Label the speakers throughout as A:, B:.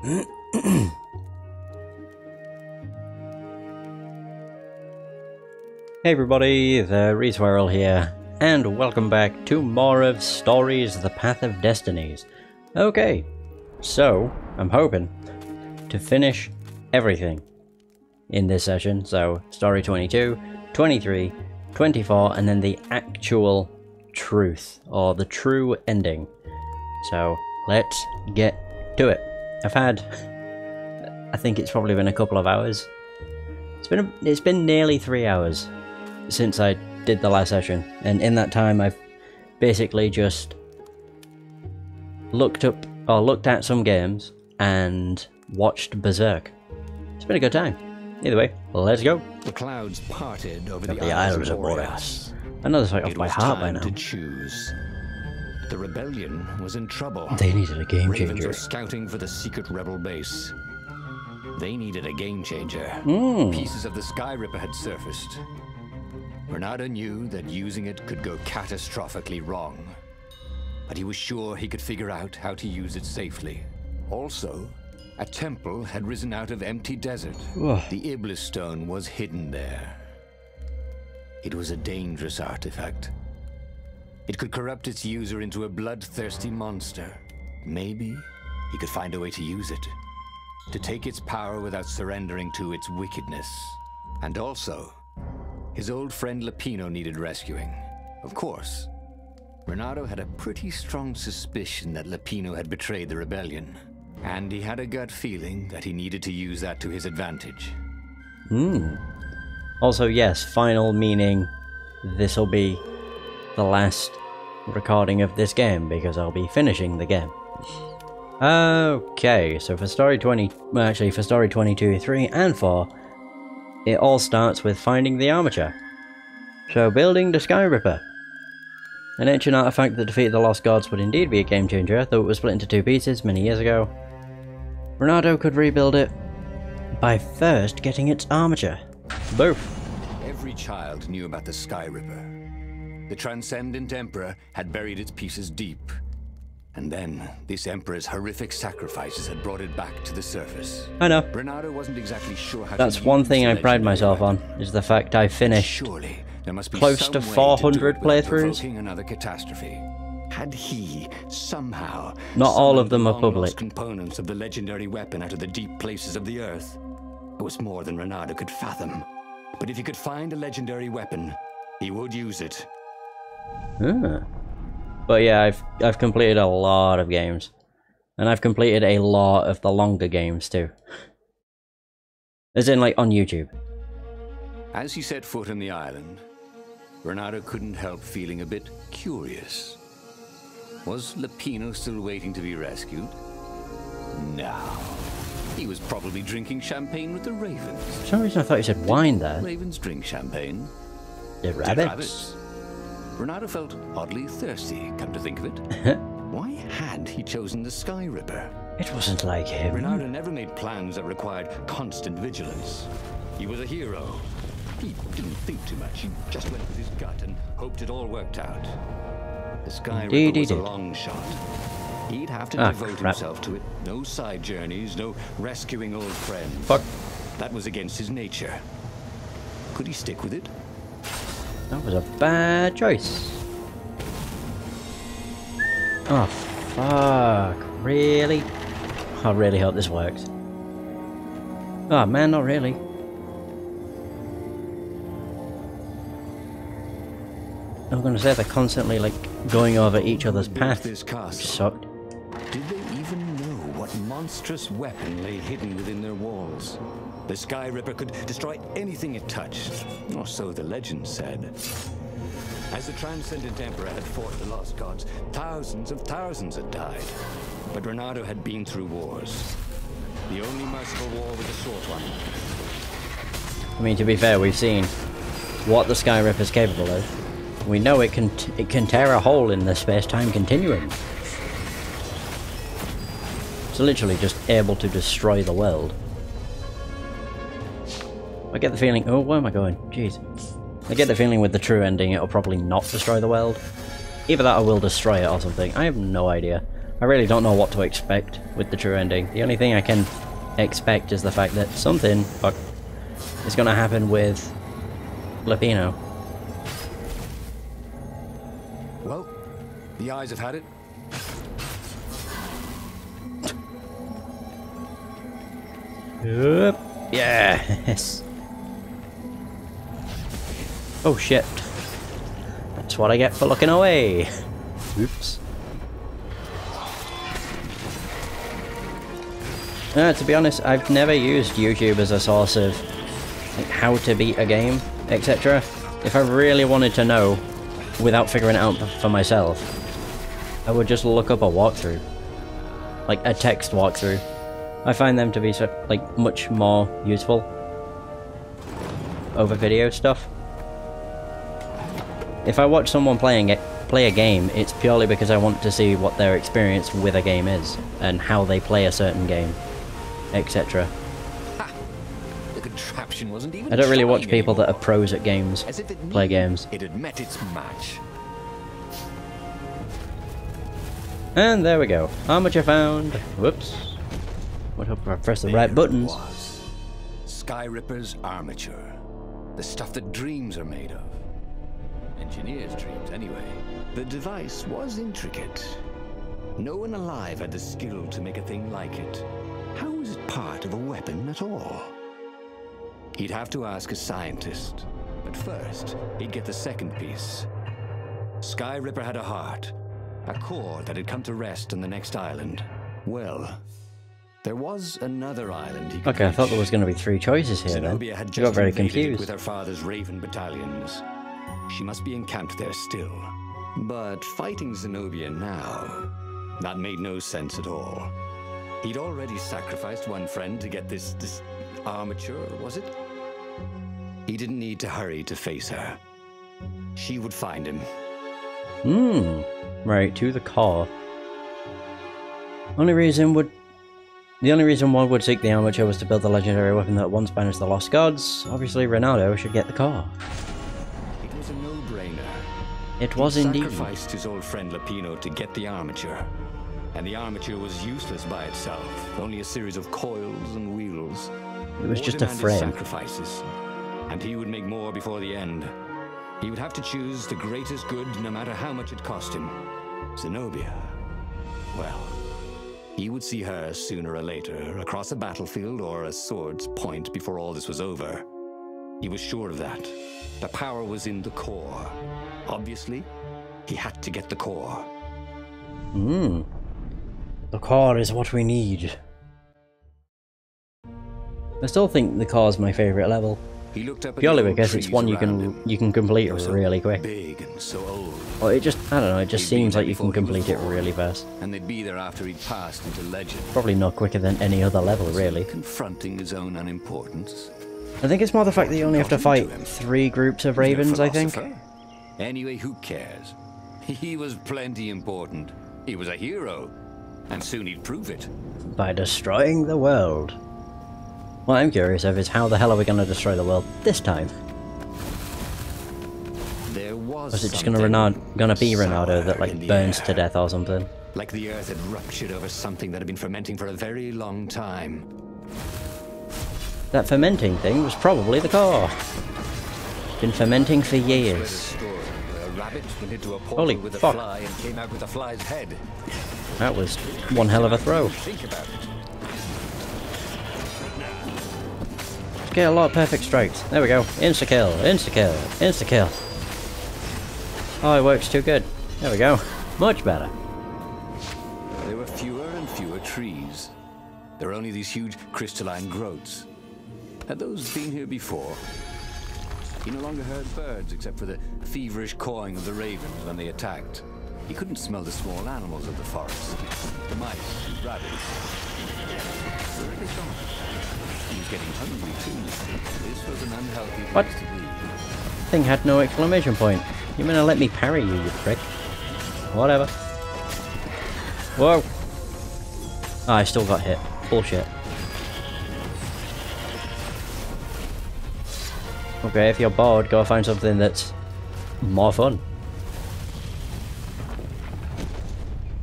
A: Hey everybody, the Reswirl here, and welcome back to more of Stories: The Path of Destinies. Okay, so I'm hoping to finish everything in this session, so story 22, 23, 24, and then the actual truth, or the true ending. So let's get to it. I think it's probably been a couple of hours. It's been nearly 3 hours since I did the last session, and in that time I've basically just looked at some games and watched Berserk. It's been a good time. Either way, let's go.
B: The clouds parted over the
A: Isles of Boreas. I know this like off by heart by now.
B: To choose. The rebellion was in trouble.
A: They needed a game
B: Ravens
A: changer.
B: were scouting for the secret rebel base. They needed a game changer. Pieces of the Sky Ripper had surfaced. Bernardo knew that using it could go catastrophically wrong, but he was sure he could figure out how to use it safely. Also, a temple had risen out of empty desert. The Iblis stone was hidden there. It was a dangerous artifact. It could corrupt its user into a bloodthirsty monster. Maybe he could find a way to use it, to take its power without surrendering to its wickedness. And also, his old friend Lupino needed rescuing. Of course, Bernardo had a pretty strong suspicion that Lupino had betrayed the rebellion, and he had a gut feeling that he needed to use that to his advantage.
A: Also, yes, final meaning this'll be the last recording of this game, because I'll be finishing the game. Okay, so for story 22, 3, and 4, it all starts with finding the armature. So, building the Sky Ripper. An ancient artifact that defeated the Lost Gods would indeed be a game changer, though it was split into 2 pieces many years ago. Bernardo could rebuild it by first getting its armature. Boom.
B: Every child knew about the Sky Ripper. The Transcendent Emperor had buried its pieces deep. And then, this Emperor's horrific sacrifices had brought it back to the surface.
A: I know.
B: Bernardo wasn't exactly sure how
A: That's
B: to
A: one
B: use
A: thing
B: the
A: I pride myself
B: legendary
A: on, is the fact I finished
B: Surely, there must be
A: close
B: some
A: to
B: way
A: 400
B: to do it without
A: playthroughs.
B: provoking another catastrophe. Had he somehow
A: Not all of
B: summoned
A: them
B: the
A: are
B: long-lost
A: public.
B: components of the legendary weapon out of the deep places of the earth? It was more than Bernardo could fathom. But if he could find a legendary weapon, he would use it.
A: But yeah, I've completed a lot of games. And I've completed a lot of the longer games too. As in, like, on YouTube.
B: As he set foot on the island, Bernardo couldn't help feeling a bit curious. Was Lupino still waiting to be rescued? No. He was probably drinking champagne with the ravens.
A: For some reason I thought you said wine there.
B: Ravens drink champagne.
A: The
B: Did
A: rabbits.
B: Bernardo felt oddly thirsty, come to think of it. Why had he chosen the Sky Ripper?
A: It wasn't like him.
B: Bernardo never made plans that required constant vigilance. He was a hero. He didn't think too much. He just went with his gut and hoped it all worked out. The Sky Ripper was a long shot. He'd have to devote himself to it. No side journeys, no rescuing old friends.
A: Fuck.
B: That was against his nature. Could he stick with it?
A: That was a bad choice. Oh, fuck. Really? I really hope this works. Oh man, not really. I was gonna say they're constantly, like, going over each other's path.
B: This castle.
A: Sucked.
B: Did they even know what monstrous weapon lay hidden within their walls? The Sky Ripper could destroy anything it touched, or so the legend said. As the Transcendent Emperor had fought the Lost Gods, thousands had died. But Bernardo had been through wars. The only merciful war was a short one.
A: I mean, to be fair, we've seen what the Sky Ripper's capable of. We know it can tear a hole in the space-time continuum. It's literally just able to destroy the world. I get the feeling... Oh, where am I going? Jeez. I get the feeling with the true ending it'll probably not destroy the world. Either that or will destroy it or something. I have no idea. I really don't know what to expect with the true ending. The only thing I can expect is the fact that something is going to happen with Lapino.
B: Well, the eyes have had it.
A: Yep. Yes. Oh shit. That's what I get for looking away. Oops. To be honest, I've never used YouTube as a source of like, how to beat a game, etc. If I really wanted to know, without figuring it out for myself, I would just look up a walkthrough. Like a text walkthrough. I find them to be like much more useful over video stuff. If I watch someone play a game, it's purely because I want to see what their experience with a game is and how they play a certain game, etc.
B: The contraption wasn't even
A: I don't really watch
B: trying
A: people that
B: anymore.
A: are pros at games
B: As if it
A: play
B: knew
A: games.
B: It had met its match.
A: And there we go. Armature found. Whoops. What if I press the right
B: There
A: buttons?
B: it was. Sky Ripper's armature. The stuff that dreams are made of. Engineers' dreams, anyway. The device was intricate. No one alive had the skill to make a thing like it. How was it part of a weapon at all? He'd have to ask a scientist. But first, he'd get the second piece. Sky Ripper had a heart. A core that had come to rest on the next island. Well, there was another island he could
A: Okay, I thought there was
B: reach.
A: going to be 3 choices here then.
B: Zenobia had
A: I
B: just
A: got very
B: invaded it
A: confused.
B: with her father's Raven battalions. She must be encamped there still. But fighting Zenobia now, that made no sense at all. He'd already sacrificed one friend to get this armature, was it? He didn't need to hurry to face her. She would find him.
A: Right, to the core. The only reason one would seek the armature was to build the legendary weapon that once banished the lost gods. Obviously, Ronaldo should get the core.
B: It was a no-brainer.
A: It was
B: He
A: indeed.
B: sacrificed his old friend Lapino to get the armature. And the armature was useless by itself, only a series of coils and wheels.
A: It was
B: War
A: just a
B: demanded
A: frame.
B: sacrifices, and he would make more before the end. He would have to choose the greatest good, no matter how much it cost him. Zenobia. Well, he would see her sooner or later, across a battlefield or a sword's point before all this was over. He was sure of that. The power was in the core. Obviously, he had to get the core.
A: The core is what we need. I still think the core is my favourite level.
B: He looked up at
A: Purely
B: the old
A: because it's
B: trees
A: one you
B: around him.
A: can complete
B: They were so
A: really quick.
B: Big and so old.
A: Or it just, I don't know, it just
B: They'd been
A: seems
B: there
A: like you can
B: before he was
A: complete it
B: born,
A: really fast.
B: And they'd be there after he'd passed into legend.
A: Probably no quicker than any other level, really.
B: Confronting his own unimportance.
A: I think it's more the fact that you only have to fight 3 groups of ravens, I think.
B: Anyway, who cares? He was plenty important. He was a hero. And soon he'd prove it.
A: By destroying the world. What I'm curious of is how the hell are we going to destroy the world this time?
B: There was
A: Or is it just
B: something
A: gonna be Ronaldo
B: sour
A: that like
B: in the
A: burns
B: air.
A: to death or something?
B: Like the earth had ruptured over something that had been fermenting for a very long time.
A: That fermenting thing was probably the core. Been fermenting for years.
B: A rabbit went into a portal
A: Holy
B: with
A: fuck.
B: a fly and came out with a fly's head.
A: That was one hell of a throw.
B: Think about it.
A: Get a lot of perfect strikes. There we go. Insta kill, insta kill, insta kill. Oh, it works too good. There we go. Much better.
B: There were fewer and fewer trees. There were only these huge crystalline growths. Had those been here before? He no longer heard birds except for the feverish cawing of the ravens when they attacked. He couldn't smell the small animals of the forest. The mice and rabbits. Where had they gone? He was getting hungry too. This was an unhealthy
A: What?
B: place to be.
A: Thing had no exclamation point. You mean to let me parry you, you prick? Whatever. Whoa! Oh, I still got hit. Bullshit. Okay, if you're bored, go find something that's more fun.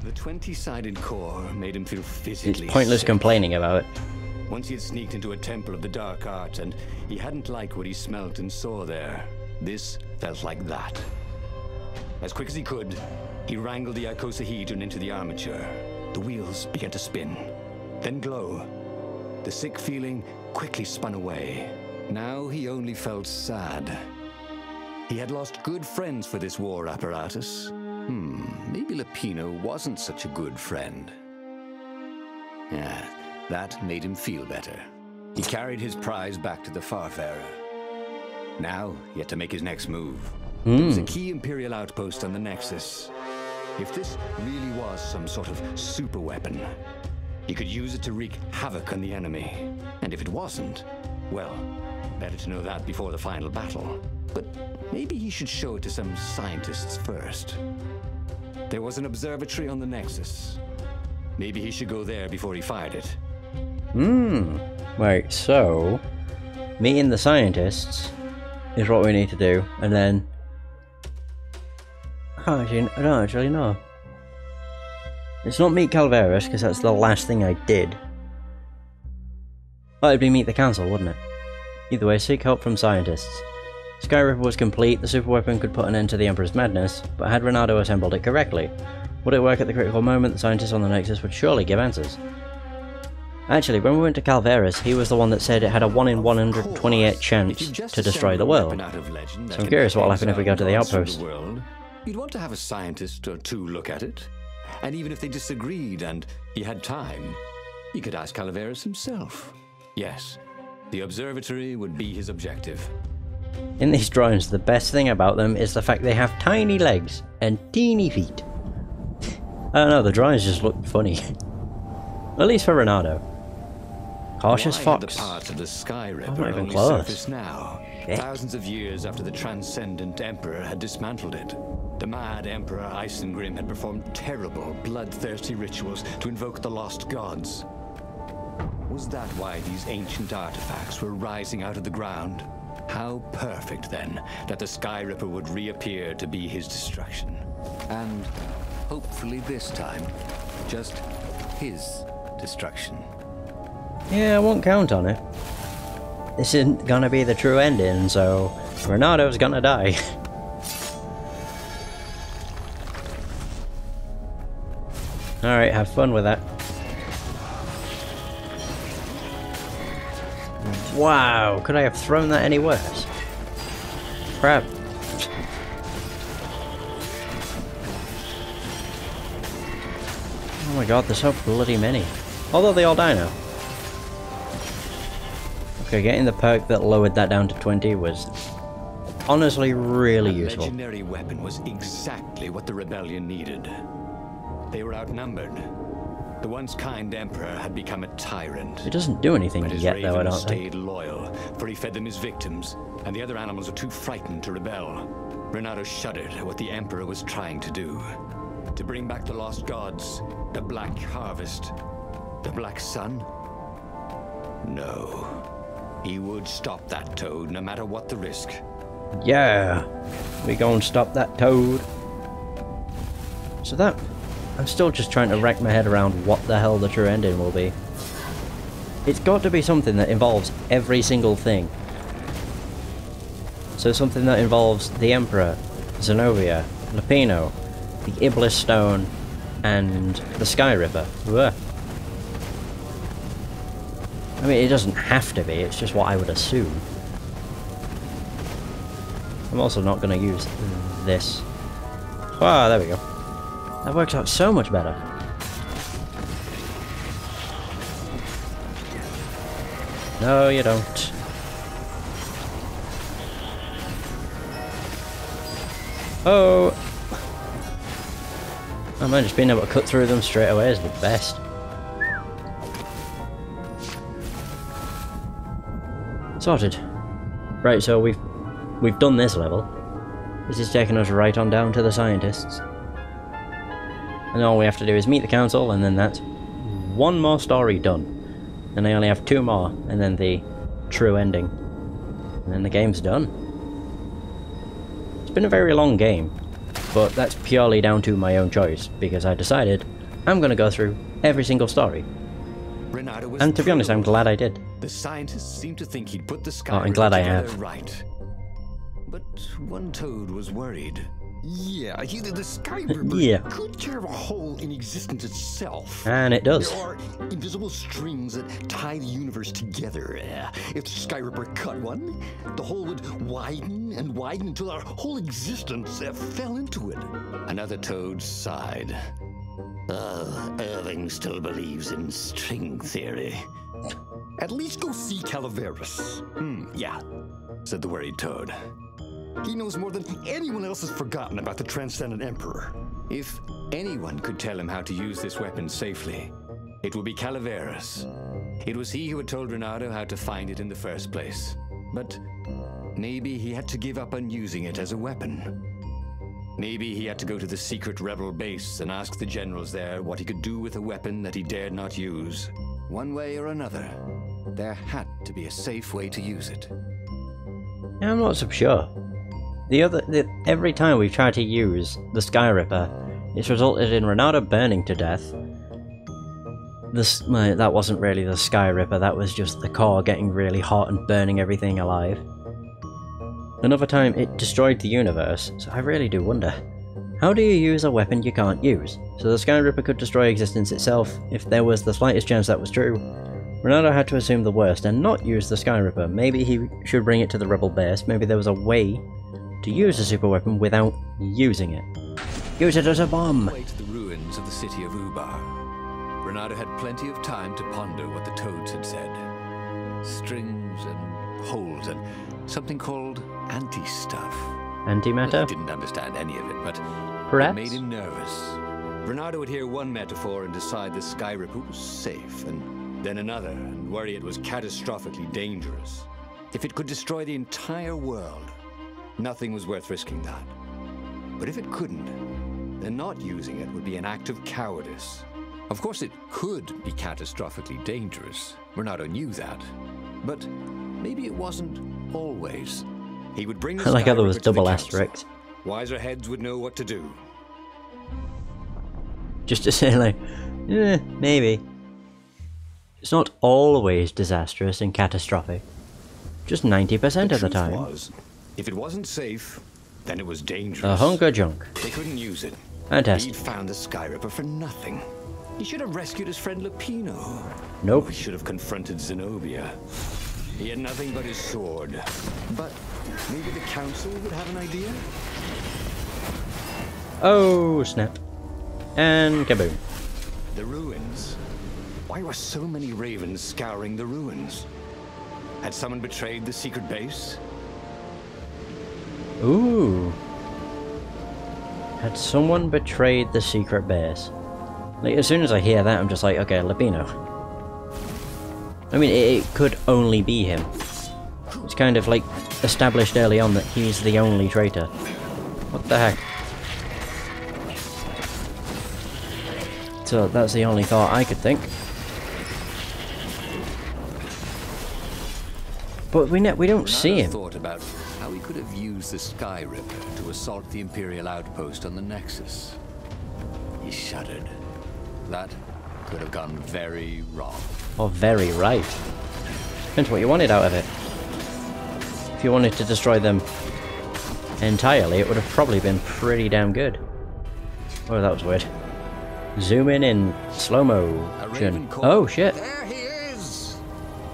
B: The 20-sided core made him feel physically
A: It's pointless
B: sick.
A: complaining about it.
B: Once he had sneaked into a temple of the dark art, and he hadn't liked what he smelt and saw there. This felt like that. As quick as he could, he wrangled the icosahedron into the armature. The wheels began to spin, then glow. The sick feeling quickly spun away. Now he only felt sad. He had lost good friends for this war apparatus. Maybe Lapino wasn't such a good friend. Yeah, that made him feel better. He carried his prize back to the Farfarer. Now, he had to make his next move. There was a key Imperial outpost on the Nexus. If this really was some sort of super weapon, he could use it to wreak havoc on the enemy. And if it wasn't, well, better to know that before the final battle. But maybe he should show it to some scientists first. There was an observatory on the Nexus. Maybe he should go there before he fired it.
A: Right, so meeting the scientists is what we need to do, and then I don't actually know. It's not meet Calveris, because that's the last thing I did. Oh, it'd be meet the council, wouldn't it? Either way, seek help from scientists. Skyripper was complete, the superweapon could put an end to the Emperor's madness, but had Renato assembled it correctly? Would it work at the critical moment? The scientists on the Nexus would surely give answers. Actually, when we went to Calveris, he was the one that said it had a 1 in 128 chance to destroy the world. So I'm curious what'll happen if we go to the outpost.
B: You'd want to have a scientist or two look at it. And even if they disagreed and he had time, he could ask Calaveras himself. Yes, the observatory would be his objective.
A: In these drones, the best thing about them is the fact they have tiny legs and teeny feet. I don't know, the drones just look funny. At least for Renato. Cautious fox.
B: The parts of the Skyripper
A: not even
B: only
A: close.
B: surface now, thousands of years after the Transcendent Emperor had dismantled it. The mad Emperor Isengrim had performed terrible, bloodthirsty rituals to invoke the lost gods. Was that why these ancient artifacts were rising out of the ground? How perfect, then, that the Skyripper would reappear to be his destruction. And hopefully this time, just his destruction.
A: Yeah, I won't count on it. This isn't gonna be the true ending, so Renato's gonna die. Alright, have fun with that. Wow, could I have thrown that any worse? Crap. Oh my god, there's so bloody many. Although they all die now. Okay, getting the perk that lowered that down to 20 was honestly really useful.
B: The legendary weapon was exactly what the rebellion needed. They were outnumbered. The once kind emperor had become a tyrant.
A: It doesn't do anything
B: but his
A: yet, though, I don't
B: stayed
A: think.
B: loyal, for he fed them his victims, and the other animals were too frightened to rebel. Renato shuddered at what the emperor was trying to do. To bring back the lost gods, the Black Harvest, the Black Sun? No. He would stop that toad, no matter what the risk.
A: Yeah, we gonna stop that toad. So that... I'm still just trying to wrap my head around what the hell the true ending will be. It's got to be something that involves every single thing. So something that involves the Emperor, Zenobia, Lapino, the Iblis Stone, and the Skyripper. Ugh. I mean, it doesn't have to be, it's just what I would assume. I'm also not going to use this. Ah, there we go. That works out so much better. No, you don't. Oh! Oh man, just being able to cut through them straight away is the best. Sorted. Right, so we've done this level. This is taking us right on down to the scientists. And all we have to do is meet the council, and then that's one more story done. And I only have 2 more, and then the true ending. And then the game's done. It's been a very long game, but that's purely down to my own choice, because I decided I'm gonna go through every single story. And to be honest, I'm glad I did.
B: The scientists seem to think he'd put the sky
A: I'm glad I have.
B: right. But one toad was worried.
C: Yeah, the Sky Ripper could carve a hole in existence itself.
A: And it does.
C: There are invisible strings that tie the universe together. If the Sky Ripper cut one, the hole would widen and widen until our whole existence fell into it.
B: Another toad sighed.
C: Irving still believes in string theory. At least go see Calaveras.
B: Yeah, said the worried toad.
C: He knows more than anyone else has forgotten about the Transcendent Emperor.
B: If anyone could tell him how to use this weapon safely, it would be Calaveras. It was he who had told Renato how to find it in the first place. But maybe he had to give up on using it as a weapon. Maybe he had to go to the secret rebel base and ask the generals there what he could do with a weapon that he dared not use. One way or another, there had to be a safe way to use it.
A: Yeah, I'm not so sure. Every time we've tried to use the Sky Ripper, it's resulted in Renato burning to death. That wasn't really the Sky Ripper, that was just the core getting really hot and burning everything alive. Another time it destroyed the universe, so I really do wonder. How do you use a weapon you can't use? So the Sky Ripper could destroy existence itself. If there was the slightest chance that was true, Renato had to assume the worst and not use the Sky Ripper. Maybe he should bring it to the rebel base. Maybe there was a way to use a super weapon without using it. Use it as a bomb!
B: Way to the ruins of the city of Ubar. Renato had plenty of time to ponder what the toads had said. Strings and holes and something called anti-stuff.
A: Antimatter?
B: He didn't understand any of it, but
A: perhaps
B: it made him nervous. Renato would hear one metaphor and decide the Sky Ripper was safe, and then another, and worry it was catastrophically dangerous. If it could destroy the entire world, nothing was worth risking that. But if it couldn't, then not using it would be an act of cowardice. Of course, it could be catastrophically dangerous. Renato knew that. But maybe it wasn't always. He would bring the
A: I like how there was
B: Sky Ripper to the
A: double
B: council.
A: asterisks.
B: Wiser heads would know what to do.
A: Just to say, like, maybe. It's not always disastrous and catastrophic. Just 90% of the time.
B: Was, if it wasn't safe, then it was dangerous.
A: A hunk of junk.
B: They couldn't use it.
A: Fantastic.
B: He'd found the Sky Ripper for nothing. He should have rescued his friend Lupino.
A: Nope.
B: He should have confronted Zenobia. He had nothing but his sword. But maybe the council would have an idea?
A: Oh, snap. And kaboom.
B: The ruins. Why were so many ravens scouring the ruins? Had someone betrayed the secret base?
A: Ooh. Had someone betrayed the secret base? Like, as soon as I hear that, I'm just like, okay, Lupino. I mean, it could only be him. It's kind of like established early on that he's the only traitor. What the heck? So that's the only thought I could think. But we don't see him.
B: Thought about how he could have used the Sky Ripper to assault the Imperial outpost on the Nexus. He shuddered. That could have gone very wrong.
A: Or very right. Depends what you wanted out of it. If you wanted to destroy them entirely, it would have probably been pretty damn good. Oh, that was weird. Zoom in slow-mo. Oh, shit.
B: There he is!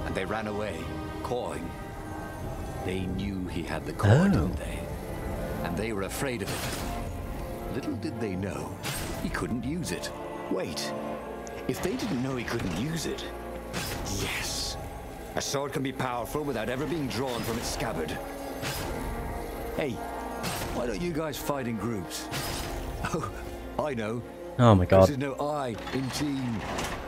B: And they ran away, cawing. They knew he had the core, didn't they? And they were afraid of it. Little did they know, he couldn't use it. Wait, if they didn't know he couldn't use it... Yes! A sword can be powerful without ever being drawn from its scabbard. Hey, why don't you guys fight in groups? Oh, I know.
A: Oh my god.
B: There's no I in team.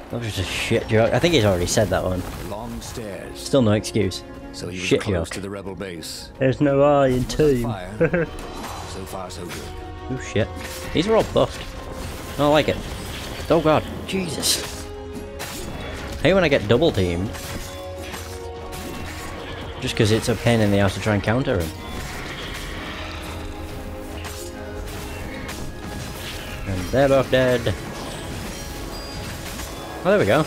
A: That was just a shit joke. I think he's already said that one.
B: Long stairs.
A: Still no excuse.
B: So he was
A: Shit
B: close
A: joke.
B: to the rebel base.
A: There's no I in team.
B: Fire. So far, so good.
A: Oh shit. These are all buffed. I don't like it. Oh god. Jesus. I hate when I get double teamed. Just because it's a pain in the ass to try and counter him. And they're both dead. Oh, there we go.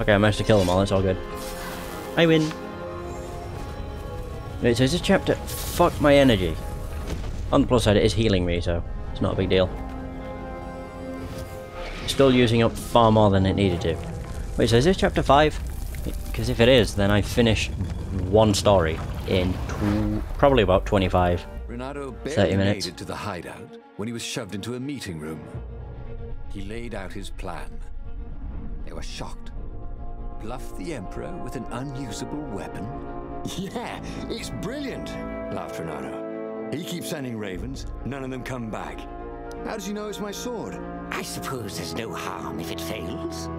A: Okay, I managed to kill them all, that's all good. I win. Right, so this chapter... Fuck my energy. On the plus side, it is healing me, so it's not a big deal. Still using up far more than it needed to. Wait, so is this chapter 5? Because if it is, then I finish one story in probably about 25,
B: Renato
A: 30
B: barely
A: minutes.
B: made it to the hideout when he was shoved into a meeting room. He laid out his plan. They were shocked. Bluff the Emperor with an unusable weapon?
C: Yeah, it's brilliant, laughed Renato. He keeps sending ravens, none of them come back. How does he know it's my sword?
D: I suppose there's no harm if it fails.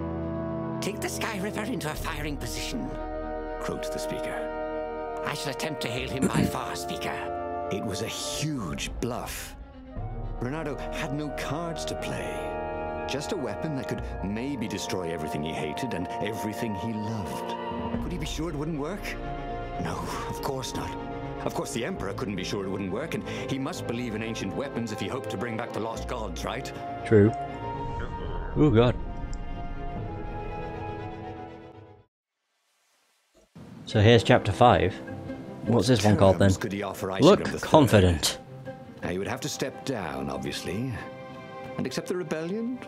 D: Take the Sky Ripper into a firing position,
C: Croaked the speaker.
D: I shall attempt to hail him by far, Speaker.
C: It was a huge bluff. Renato had no cards to play. Just a weapon that could maybe destroy everything he hated and everything he loved. Could he be sure it wouldn't work? No, of course not. Of course the Emperor couldn't be sure it wouldn't work, and he must believe in ancient weapons if he hoped to bring back the lost gods, right?
A: True. Oh god. So here's chapter 5. What's this one called then?
C: Could he offer
A: Look
C: Isengrim the
A: confident.
C: Third? Now, he would have to step down, obviously. And accept the rebellion?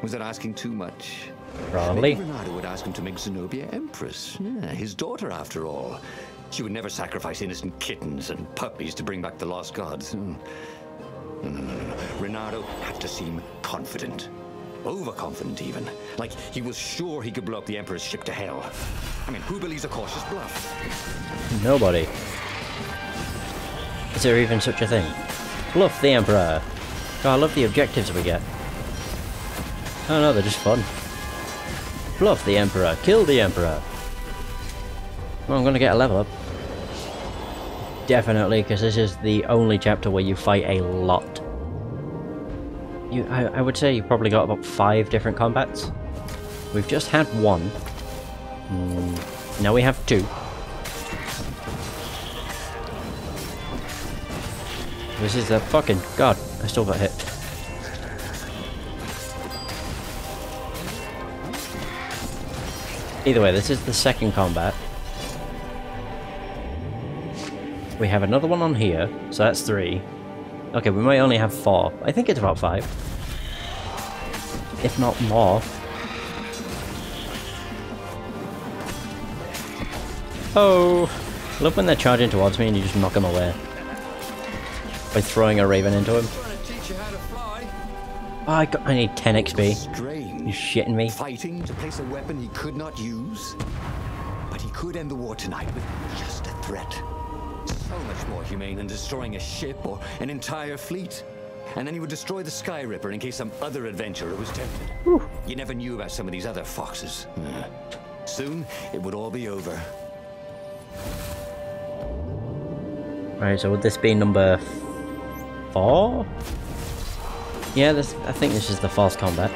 C: Was that asking too much?
A: Probably.
C: Maybe Renato would ask him to make Zenobia Empress. Yeah, his daughter, after all. She would never sacrifice innocent kittens and puppies to bring back the lost gods. No. Renato had to seem confident. Overconfident, even. Like he was sure he could blow up the Emperor's ship to hell. I mean, who believes a cautious bluff?
A: Nobody. Is there even such a thing? Bluff the Emperor. God, I love the objectives we get. Oh no, they're just fun. Bluff the Emperor. Kill the Emperor. Well, I'm gonna get a level up. Definitely, because this is the only chapter where you fight a lot. I would say you've probably got about 5 different combats. We've just had 1. Now we have 2. This is the fucking... God, I still got hit. Either way, this is the second combat. We have another one on here, so that's 3. Okay, we might only have 4. I think it's about 5. If not more. Oh! Love when they're charging towards me and you just knock them away. By throwing a raven into him. Oh, I need 10 XP.
C: Strange.
A: You shitting me?
C: Fighting to place a weapon he could not use. But he could end the war tonight with just a threat. So much more humane than destroying a ship or an entire fleet. And then he would destroy the Sky Ripper in case some other adventurer was tempted.
A: Whew.
C: You never knew about some of these other foxes. Soon, it would all be over.
A: Right, so would this be number 4? Yeah, I think this is the 4th combat.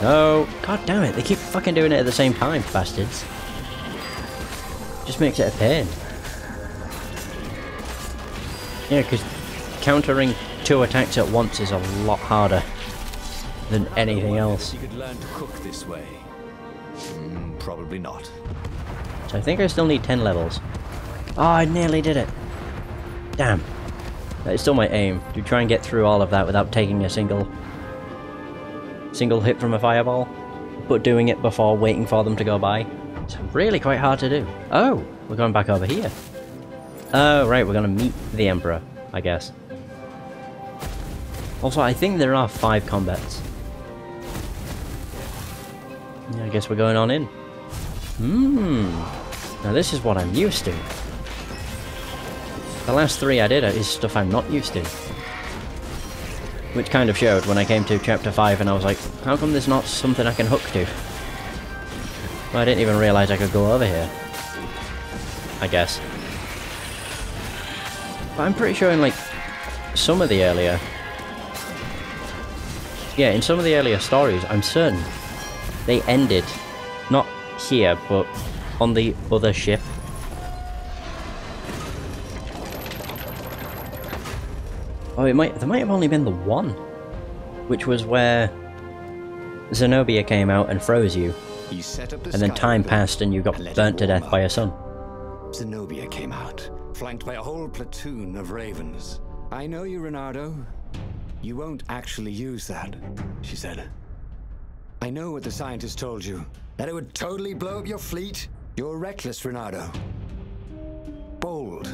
A: No! God damn it, they keep fucking doing it at the same time, bastards. Just makes it a pain. Yeah, because countering 2 attacks at once is a lot harder than anything else.
B: You could learn to cook this way.
C: Probably not.
A: So I think I still need 10 levels. Oh, I nearly did it. Damn. That is still my aim, to try and get through all of that without taking a single hit from a fireball, but doing it before waiting for them to go by. It's really quite hard to do. Oh, we're going back over here. Oh, right, we're going to meet the Emperor, I guess. Also, I think there are 5 combats. Yeah, I guess we're going on in. Now this is what I'm used to. The last 3 I did is stuff I'm not used to. Which kind of showed when I came to chapter 5 and I was like, how come there's not something I can hook to? Well, I didn't even realise I could go over here. I guess. But I'm pretty sure in like some of the earlier... Yeah, in some of the earlier stories, I'm certain they ended, not here, but on the other ship. Oh, there might have only been the one. which was where Zenobia came out and froze you,
C: He set up the
A: and then
C: Sky
A: time
C: Ripper
A: passed and you got
C: and let it
A: burnt to
C: warm
A: death by
C: up.
A: your son.
C: Zenobia came out, flanked by a whole platoon of ravens. I know you, Renato. You won't actually use that, she said. I know what the scientists told you, that it would totally blow up your fleet. You're reckless, Renato. Bold,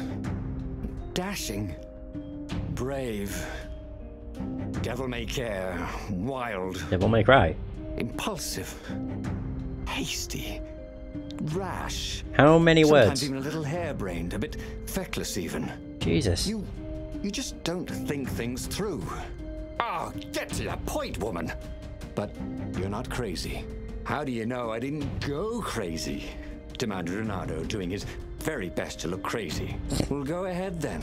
C: dashing, brave, devil-may-care, wild,
A: Devil May Cry.
C: impulsive, hasty, rash.
A: How many
C: Sometimes
A: words?
C: even a little harebrained, a bit feckless even.
A: Jesus.
C: You just don't think things through. Oh, get to the point, woman. But you're not crazy. How do you know I didn't go crazy? Demanded Renato, doing his very best to look crazy. Well, go ahead then.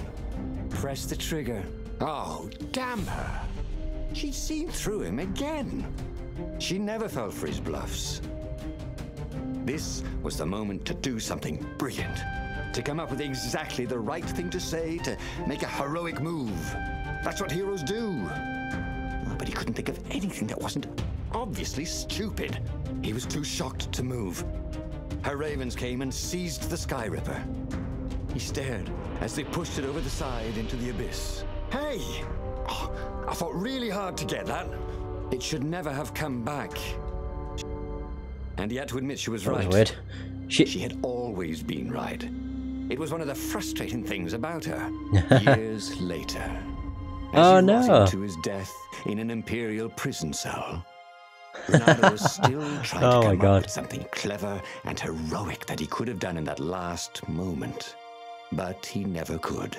C: Press the trigger. Oh, damn her. She'd seen through him again. She never fell for his bluffs. This was the moment to do something brilliant. To come up with exactly the right thing to say, to make a heroic move. That's what heroes do. Oh, but he couldn't think of anything that wasn't obviously stupid. He was too shocked to move. Her ravens came and seized the Sky Ripper. He stared as they pushed it over the side into the abyss. Hey! Oh, I fought really hard to get that. It should never have come back. And he had to admit she was
A: That
C: right.
A: was weird.
C: She had always been right. It was one of the frustrating things about her. Years later, as
A: Oh,
C: he
A: no.
C: rotted to his death in an imperial prison cell, Renato was still trying
A: Oh
C: to
A: my
C: come
A: God.
C: up with something clever and heroic that he could have done in that last moment. But he never could.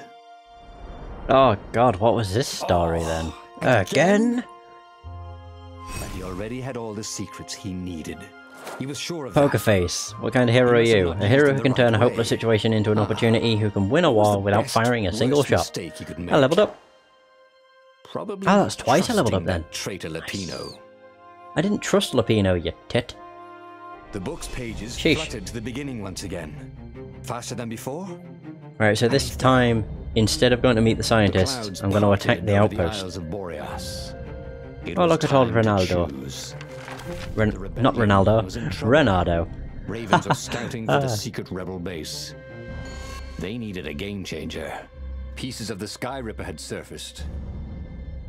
A: Oh god, what was this story then? Again?
C: But he already had all the secrets he needed. He was sure of
A: Poker
C: that.
A: face. What kind of hero are
C: must have
A: you?
C: not
A: A hero
C: used it
A: who
C: the
A: can turn a
C: right
A: hopeless
C: way.
A: situation into an opportunity, who can win a
C: What was
A: war
C: the
A: without
C: best,
A: firing a single
C: worst
A: shot.
C: mistake he could make?
A: I leveled up.
C: Probably
A: Ah, that's twice I leveled up
C: trusting
A: then.
C: that traitor Lapino.
A: I didn't trust Lapino, you tit.
C: The book's pages
A: Sheesh.
C: fluttered to the beginning once again. Faster than before?
A: Right, so this time, instead of going to meet the scientists,
C: clouds
A: I'm going to attack
C: parted
A: the
C: over
A: outpost.
C: Isles of Boreas. It
A: Oh,
C: was
A: look at old
C: time to
A: Ronaldo.
C: choose.
A: Not Ronaldo,
C: was in trouble.
A: Renardo.
C: Ravens were scouting for the secret rebel base. They needed a game changer. Pieces of the Sky Ripper had surfaced.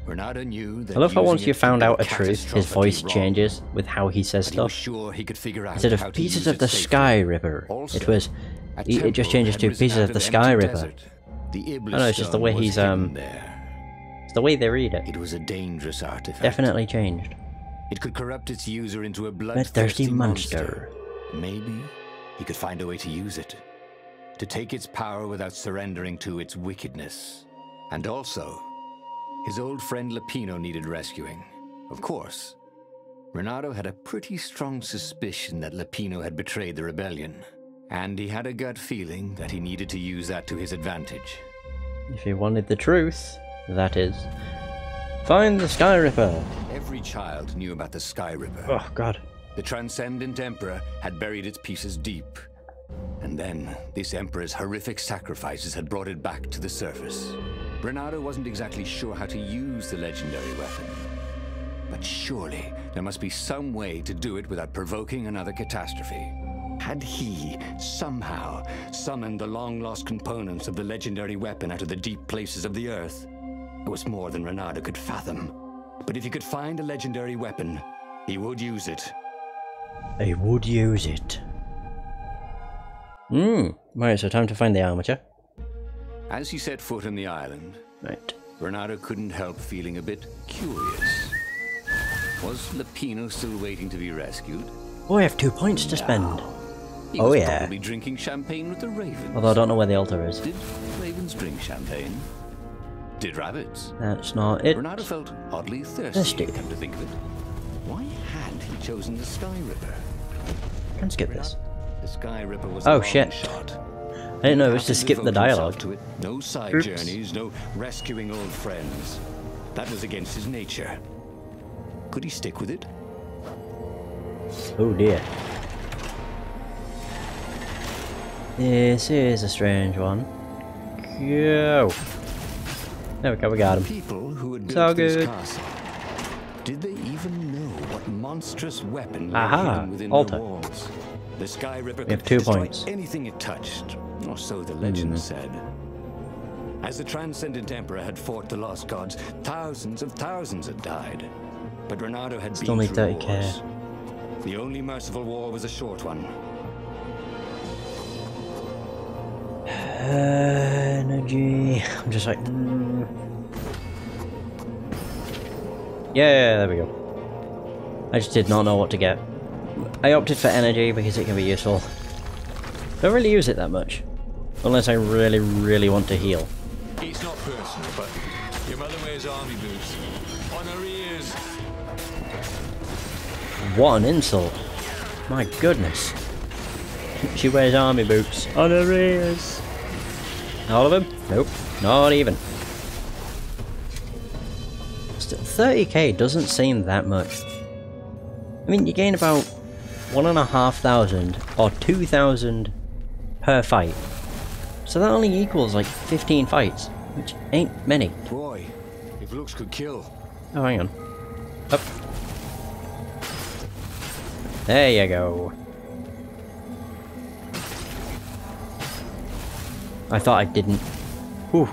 C: Renato knew that
A: I love how
C: using
A: once
C: it
A: you
C: could
A: found
C: go
A: out a truth, his voice
C: catastrophically wrong.
A: changes with how he says
C: But he was
A: stuff.
C: sure he could figure out
A: Instead
C: how
A: of
C: to
A: pieces
C: use
A: of
C: it
A: the
C: safely.
A: Sky Ripper,
C: Also,
A: it was...
C: a
A: It just
C: temple
A: changes
C: had
A: to
C: risen
A: pieces
C: out
A: of the
C: empty
A: Sky Ripper.
C: desert. The Iblis
A: I know, it's just the
C: stone
A: way
C: was
A: he's,
C: hidden there.
A: It's the way they read it.
C: It was a dangerous artifact.
A: Definitely changed.
C: It could corrupt its user into a
A: Bloodthirsty
C: bloodthirsty
A: monster.
C: Maybe he could find a way to use it. To take its power without surrendering to its wickedness. And also, his old friend Lapino needed rescuing. Of course. Renato had a pretty strong suspicion that Lapino had betrayed the rebellion. And he had a gut feeling that he needed to use that to his advantage.
A: If he wanted the truth, that is. Find the Sky Ripper!
C: Every child knew about the Sky Ripper.
A: Oh god.
C: The Transcendent Emperor had buried its pieces deep. And then, this Emperor's horrific sacrifices had brought it back to the surface. Renato wasn't exactly sure how to use the legendary weapon. But surely, there must be some way to do it without provoking another catastrophe. Had he, somehow, summoned the long-lost components of the legendary weapon out of the deep places of the Earth? It was more than Renato could fathom. But if he could find a legendary weapon, he would use it.
A: I would use it. Right, so time to find the armature.
C: As he set foot on the island,
A: Right.
C: Renato couldn't help feeling a bit curious. Was Lapino still waiting to be rescued?
A: Oh, I have 2 points to spend.
C: He
A: Oh,
C: was
A: yeah.
C: probably drinking champagne with the ravens.
A: Although I don't know where the altar is.
C: Did ravens drink champagne? Did rabbits?
A: That's not it.
C: Renato felt oddly
A: Thirsty.
C: thirsty, come to think of it. Why had he chosen the Sky Ripper?
A: Can't skip this.
C: The Sky Ripper was
A: Oh,
C: a long
A: shit.
C: shot.
A: I didn't know it
C: He'd
A: was
C: have
A: to skip the
C: devote himself
A: dialogue.
C: to it. No side
A: Oops.
C: journeys, no rescuing old friends. That was against his nature. Could he stick with it?
A: Oh dear. This is a strange one. Go! There we go, we got him.
C: People who had
A: So
C: built this
A: good.
C: castle Did they even know what monstrous weapon lay
A: Aha,
C: hidden within
A: altar.
C: their walls? The Sky Ripper
A: We have
C: could
A: 2
C: destroy
A: points.
C: anything it touched, or so the legend said. As the Transcendent Emperor had fought the Lost Gods, thousands had died. But Renato had
A: Still
C: been
A: need
C: through
A: 30k.
C: wars. The only merciful war was a short one.
A: Energy. I'm just like, Yeah, there we go. I just did not know what to get. I opted for energy because it can be useful. Don't really use it that much. Unless I really want to heal.
E: It's not personal, but your mother wears army boots. On her ears.
A: What an insult. My goodness. She wears army boots on her ears. All of them? Nope. Not even. Still, 30k doesn't seem that much. I mean, you gain about 1,500 or 2,000 per fight. So that only equals like 15 fights, which ain't many.
B: Boy, if looks could kill.
A: Oh, hang on. Up. There you go. I thought I didn't. Whew.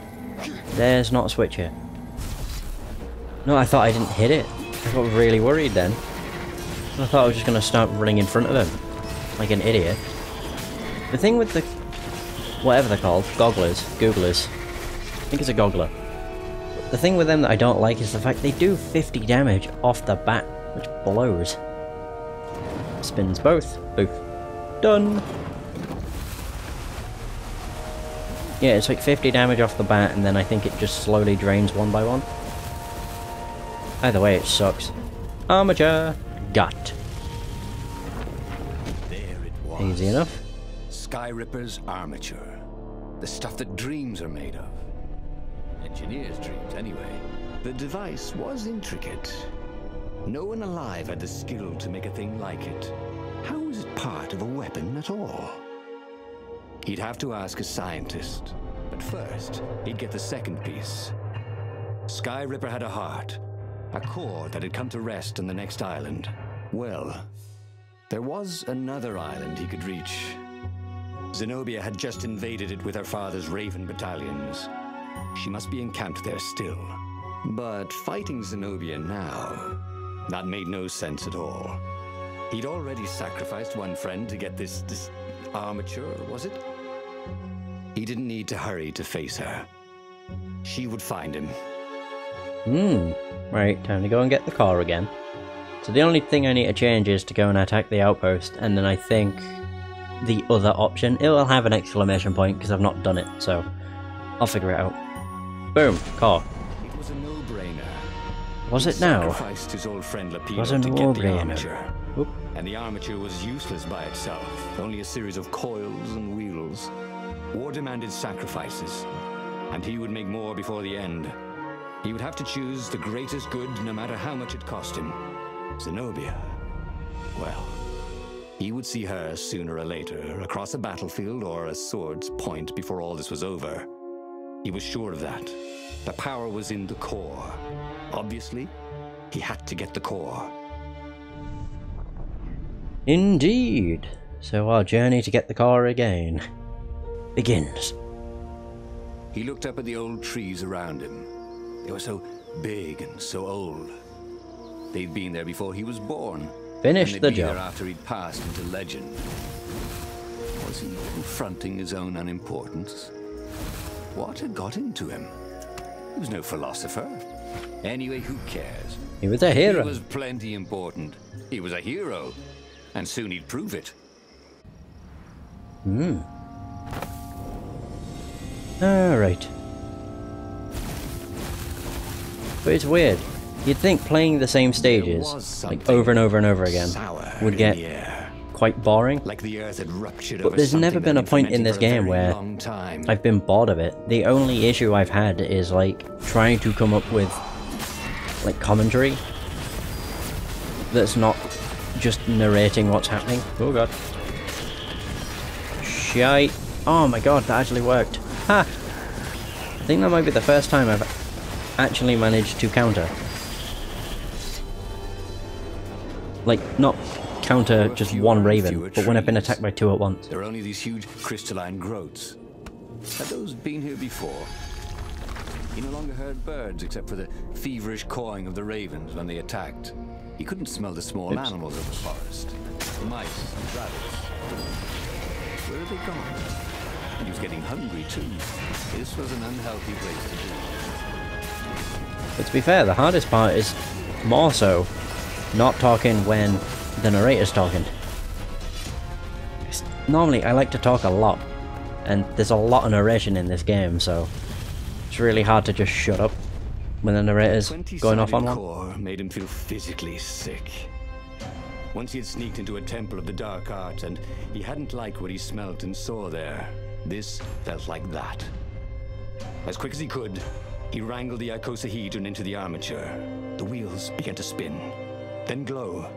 A: There's not a switch here. No, I thought I didn't hit it. I got really worried then. I thought I was just going to start running in front of him. Like an idiot. The thing with the... whatever they're called. Gogglers. Googlers. I think it's a goggler. The thing with them that I don't like is the fact they do 50 damage off the bat. Which blows. Spins both. Boof. Done. Yeah, it's like 50 damage off the bat, and then I think it just slowly drains one by one. Either way, it sucks. Armature. Got.
C: There it was.
A: Easy enough.
C: Sky Ripper's armature. The stuff that dreams are made of. Engineers' dreams, anyway. The device was intricate. No one alive had the skill to make a thing like it. How was it part of a weapon at all? He'd have to ask a scientist. But first, he'd get the second piece. Sky Ripper had a heart. A core that had come to rest on the next island. Well, there was another island he could reach. Zenobia had just invaded it with her father's Raven battalions. She must be encamped there still. But fighting Zenobia now, that made no sense at all. He'd already sacrificed one friend to get this armature, was it? He didn't need to hurry to face her. She would find him.
A: Right, time to go and get the car again. So the only thing I need to change is to go and attack the outpost, and then I think the other option, it will have an exclamation point because I've not done it, so I'll figure it out. Boom, car.
C: It was a no-brainer.
A: Was it now?
C: Sacrificed his old friend Lapido
A: Was a
C: to get the
A: no-brainer.
C: armature.
A: Oop.
C: And the armature was useless by itself, only a series of coils and wheels. War demanded sacrifices, and he would make more before the end. He would have to choose the greatest good no matter how much it cost him. Zenobia. Well, he would see her sooner or later, across a battlefield or a sword's point before all this was over. He was sure of that. The power was in the core. Obviously, he had to get the core.
A: Indeed. So our journey to get the car again begins.
C: He looked up at the old trees around him. They were so big and so old. They'd been there before he was born.
A: Finish
C: and
A: the
C: they'd be there
A: job.
C: after he'd passed into legend. Was he confronting his own unimportance? What had got into him? He was no philosopher. Anyway, who cares?
A: He was a hero.
C: He was plenty important. He was a hero. And soon he'd prove it.
A: Alright. But it's weird. You'd think playing the same stages, like over and over and over again, would get quite boring.
C: Like the earth had ruptured
A: But there's never been a point in this game where I've been bored of it. The only issue I've had is like trying to come up with like commentary that's not just narrating what's happening. Oh god. Shite. Oh my god, that actually worked. Ha! I think that might be the first time I've actually managed to counter. Like, not counter just one raven, but when I've been attacked by two at once.
B: There are only these huge crystalline growths. Had those been here before? He no longer heard birds except for the feverish cawing of the ravens when they attacked. He couldn't smell the small animals of the forest. The mice and rabbits. Where had they gone? And he was getting hungry too. This was an unhealthy place to be.
A: But to be fair, the hardest part is more so not talking when the narrator's talking. Normally I like to talk a lot, and there's a lot of narration in this game, so it's really hard to just shut up when the narrator's going off on one.
B: Core made him feel physically sick. Once he had sneaked into a temple of the dark art, and he hadn't liked what he smelt and saw there. This felt like that. As quick as he could, he wrangled the icosahedron into the armature. The wheels began to spin, then glow.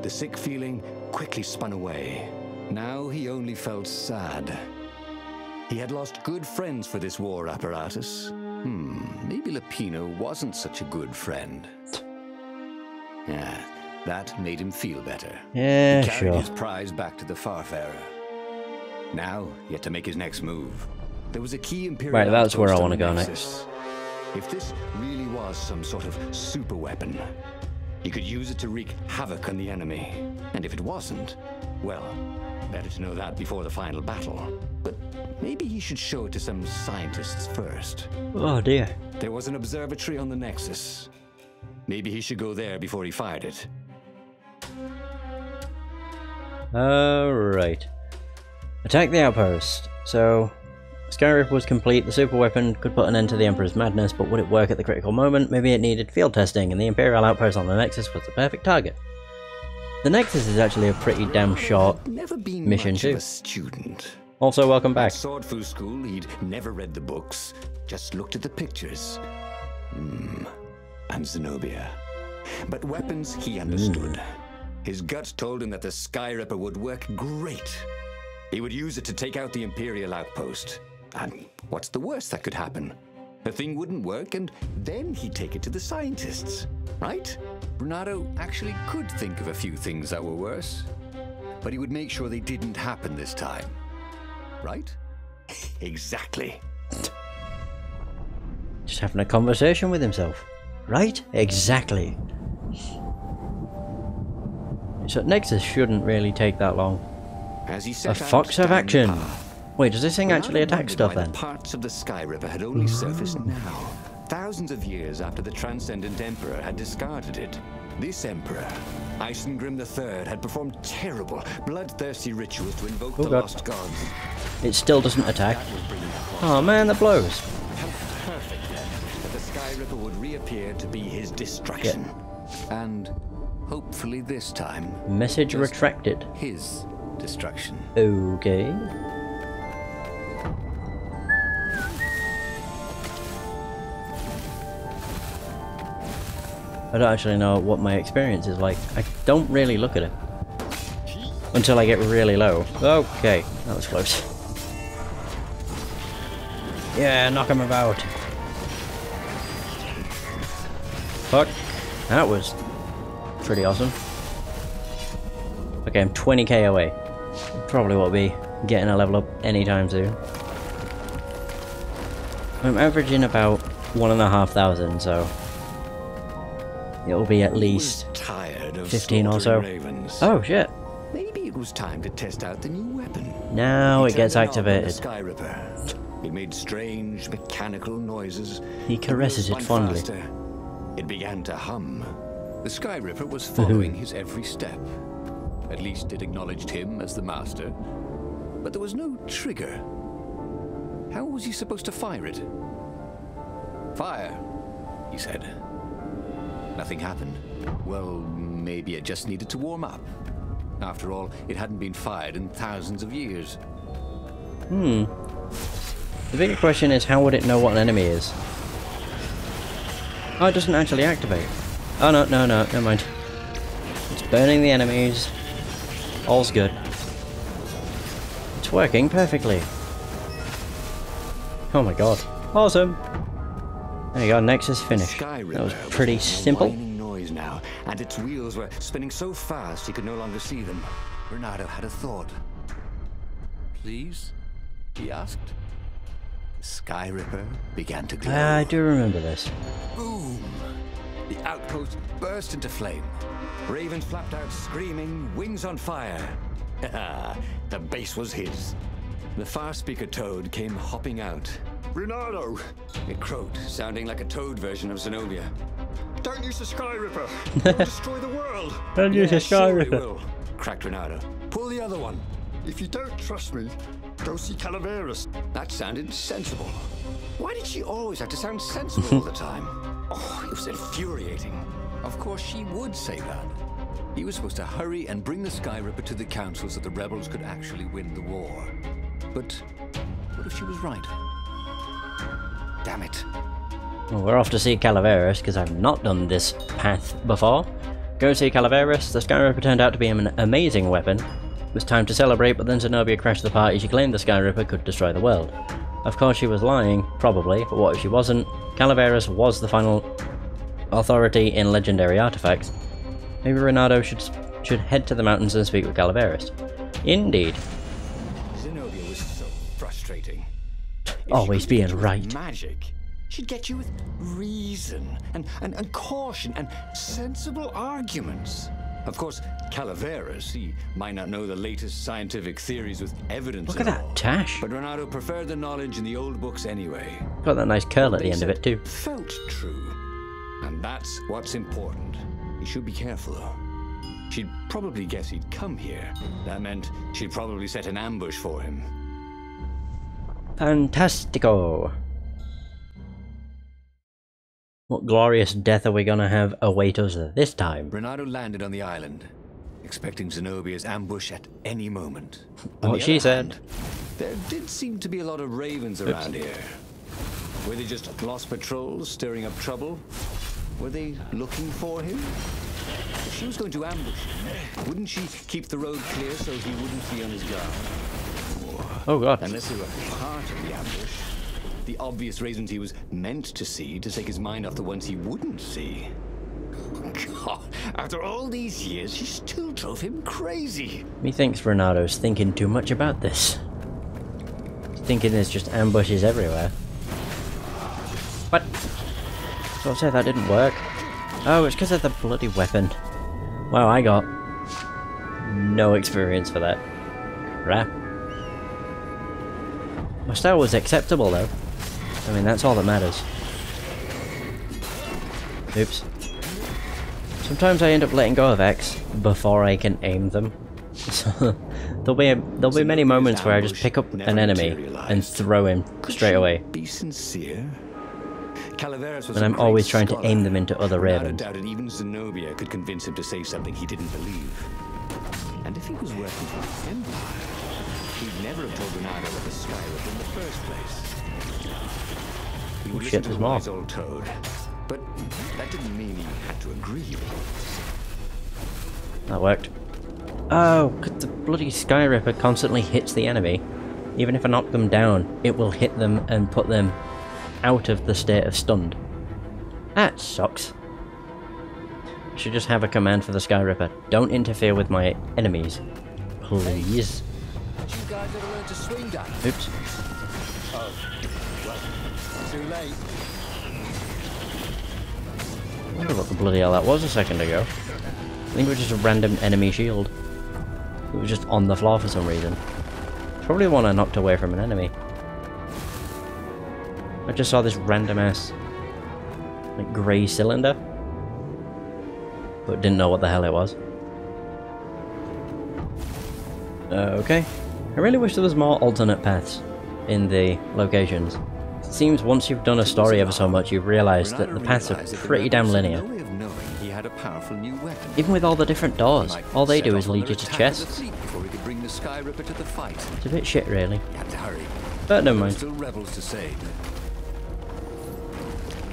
B: The sick feeling quickly spun away. Now he only felt sad. He had lost good friends for this war apparatus. Maybe Lapino wasn't such a good friend. Yeah, that made him feel better.
A: Yeah,
B: he carried
A: sure.
B: his prize back to the Farfarer. Now he had to make his next move. There was a key Imperial
A: Right, that's where I
B: outpost
A: want to
B: on the
A: go
B: Nexus. If this really was some sort of super weapon, he could use it to wreak havoc on the enemy. And if it wasn't, well, better to know that before the final battle. But maybe he should show it to some scientists first.
A: Oh dear.
B: There was an observatory on the Nexus. Maybe he should go there before he fired it.
A: Alright. Attack the outpost. So, Skyrip was complete. The super weapon could put an end to the Emperor's madness, but would it work at the critical moment? Maybe it needed field testing, and the Imperial outpost on the Nexus was the perfect target. The Nexus is actually a pretty damn short
B: Never been
A: mission
B: much of
A: too.
B: a student.
A: Also, welcome back.
B: At Sword Fu School, he'd never read the books, just looked at the pictures. And Zenobia. But weapons he understood. His gut told him that the Skyripper would work great. He would use it to take out the Imperial outpost. And what's the worst that could happen? The thing wouldn't work, and then he'd take it to the scientists. Right? Renato actually could think of a few things that were worse. But he would make sure they didn't happen this time. Right? Exactly.
A: Just having a conversation with himself. Right? Exactly. So Nexus shouldn't really take that long.
B: As he
A: A
B: set
A: fox
B: out
A: of
B: down the
A: action.
B: path,
A: Wait, does this thing actually
B: Renato
A: attack stuff
B: wondered why
A: then?
B: the parts of the Skyripper had only surfaced now, thousands of years after the Transcendent Emperor had discarded it. This Emperor, Isengrim III, had performed terrible, bloodthirsty rituals to invoke the
A: God.
B: lost gods.
A: It still doesn't attack.
B: That was bringing
A: Oh man, that blows.
B: How perfect then that the Skyripper would reappear to be his destruction. And hopefully this time,
A: Message
B: just
A: retracted.
B: his destruction.
A: Okay. I don't actually know what my experience is like. I don't really look at it. Until I get really low. Okay, that was close. Yeah, knock him about. Fuck. That was pretty awesome. Okay, I'm 20k away. Probably won't be getting a level up anytime soon. I'm averaging about 1,500, so it'll be at least
B: tired of
A: 15 or so.
B: ravens.
A: Oh shit.
B: Maybe it was time to test out the new weapon.
A: Now
B: He
A: it gets
B: turned the knob on
A: activated.
B: the Skyripper. It made strange mechanical noises.
A: He caresses
B: The
A: it
B: wheels
A: fondly.
B: spun faster. It began to hum. The Skyripper was following his every step. At least it acknowledged him as the master. But there was no trigger. How was he supposed to fire it? Fire, he said. Nothing happened. Well, maybe it just needed to warm up. After all, it hadn't been fired in thousands of years.
A: The bigger question is, how would it know what an enemy is? Oh, it doesn't actually activate. Oh no, never mind. It's burning the enemies. All's good. It's working perfectly. Oh my god. Awesome! There you go, Nexus finished. That was pretty simple.
B: Whining noise
C: now, and its wheels were spinning so fast he could no longer see them. Renato had a thought. "Please?" he asked. The Sky Ripper began to glow.
A: I do remember this.
C: Boom! The outpost burst into flame. Ravens flapped out screaming, wings on fire. The base was his. The far speaker toad came hopping out. "Renato!" it croaked, sounding like a toad version of Zenobia. "Don't use the Sky Ripper! It'll destroy the world!"
A: Don't use the Sky
C: sure
A: Ripper.
C: it will, cracked Renato. "Pull the other one."
F: If you don't trust me, go see Calaveras.
C: That sounded sensible. Why did she always have to sound sensible all the time? Oh, it was infuriating. Of course she would say that. He was supposed to hurry and bring the Sky Ripper to the council so the rebels could actually win the war. But what if she was right? Damn it.
A: Well, we're off to see Calaveras, because I've not done this path before. Go see Calaveras. The Sky Ripper turned out to be an amazing weapon. It was time to celebrate, but then Zenobia crashed the party. She claimed the Sky Ripper could destroy the world. Of course she was lying, probably, but what if she wasn't? Calaveras was the final authority in legendary artifacts. Maybe Renato should head to the mountains and speak with Calaveras. Indeed.
C: Zenobia was so frustrating. If
A: Always
C: she could get
A: being
C: you with
A: right.
C: Magic. She'd get you with reason and caution and sensible arguments. Of course, Calaveras, he might not know the latest scientific theories with evidence.
A: Look at
C: all,
A: that tash.
C: But Renato preferred the knowledge in the old books anyway.
A: Got that nice curl
C: What
A: at the
C: they
A: end of it
C: said
A: too.
C: Felt true. And that's what's important. You should be careful though. She'd probably guess he'd come here. That meant she'd probably set an ambush for him.
A: Fantastico! What glorious death are we gonna have await us this time?
C: Renato landed on the island, expecting Zenobia's ambush at any moment.
A: What she said.
C: There did seem to be a lot of ravens around here. Were they just lost patrols stirring up trouble? Were they looking for him? If she was going to ambush him, wouldn't she keep the road clear so he wouldn't be on his guard?
A: Oh god.
C: Unless they were part of the ambush. The obvious reasons he was meant to see to take his mind off the ones he wouldn't see. God, after all these years, she still drove him crazy.
A: Methinks Renato's thinking too much about this. He's thinking there's just ambushes everywhere. What? So I said that didn't work. Oh, it's because of the bloody weapon. Wow, I got no experience for that. Crap. My style was acceptable though. I mean, that's all that matters. Oops. Sometimes I end up letting go of X before I can aim them. So there'll be many moments where I just pick up an enemy and throw him straight away.
C: Be sincere. Calaveras was
A: And I'm always trying to aim them into other ravens.
C: Doubted even Zenobia could convince him to say something he didn't believe. And if he was working for the Empire, he'd never have told Renato about the Sky Ripper in the first place. He would listen to the wise old toad, but that didn't mean he had to agree.
A: That worked. Oh, 'cause the bloody Sky Ripper constantly hits the enemy. Even if I knock them down, it will hit them and put them out of the state of stunned. That sucks. I should just have a command for the Sky Ripper. Don't interfere with my enemies. Please.
C: Did you guys ever learn to swing that?
A: Oops.
C: Oh, well, too late.
A: I wonder what the bloody hell that was a second ago. I think it was just a random enemy shield. It was just on the floor for some reason. Probably the one I knocked away from an enemy. I just saw this random ass like grey cylinder, but didn't know what the hell it was. Okay. I really wish there was more alternate paths in the locations. It seems once you've done a story ever so much, you've realised that the paths are pretty damn linear.
C: He had a powerful new weapon.
A: Even with all the different doors, all they do is lead you to chests.
C: Before we could bring the Sky Ripper to the fight.
A: It's a bit shit, really.
C: Had to hurry.
A: But never mind.
C: Still rebels to save.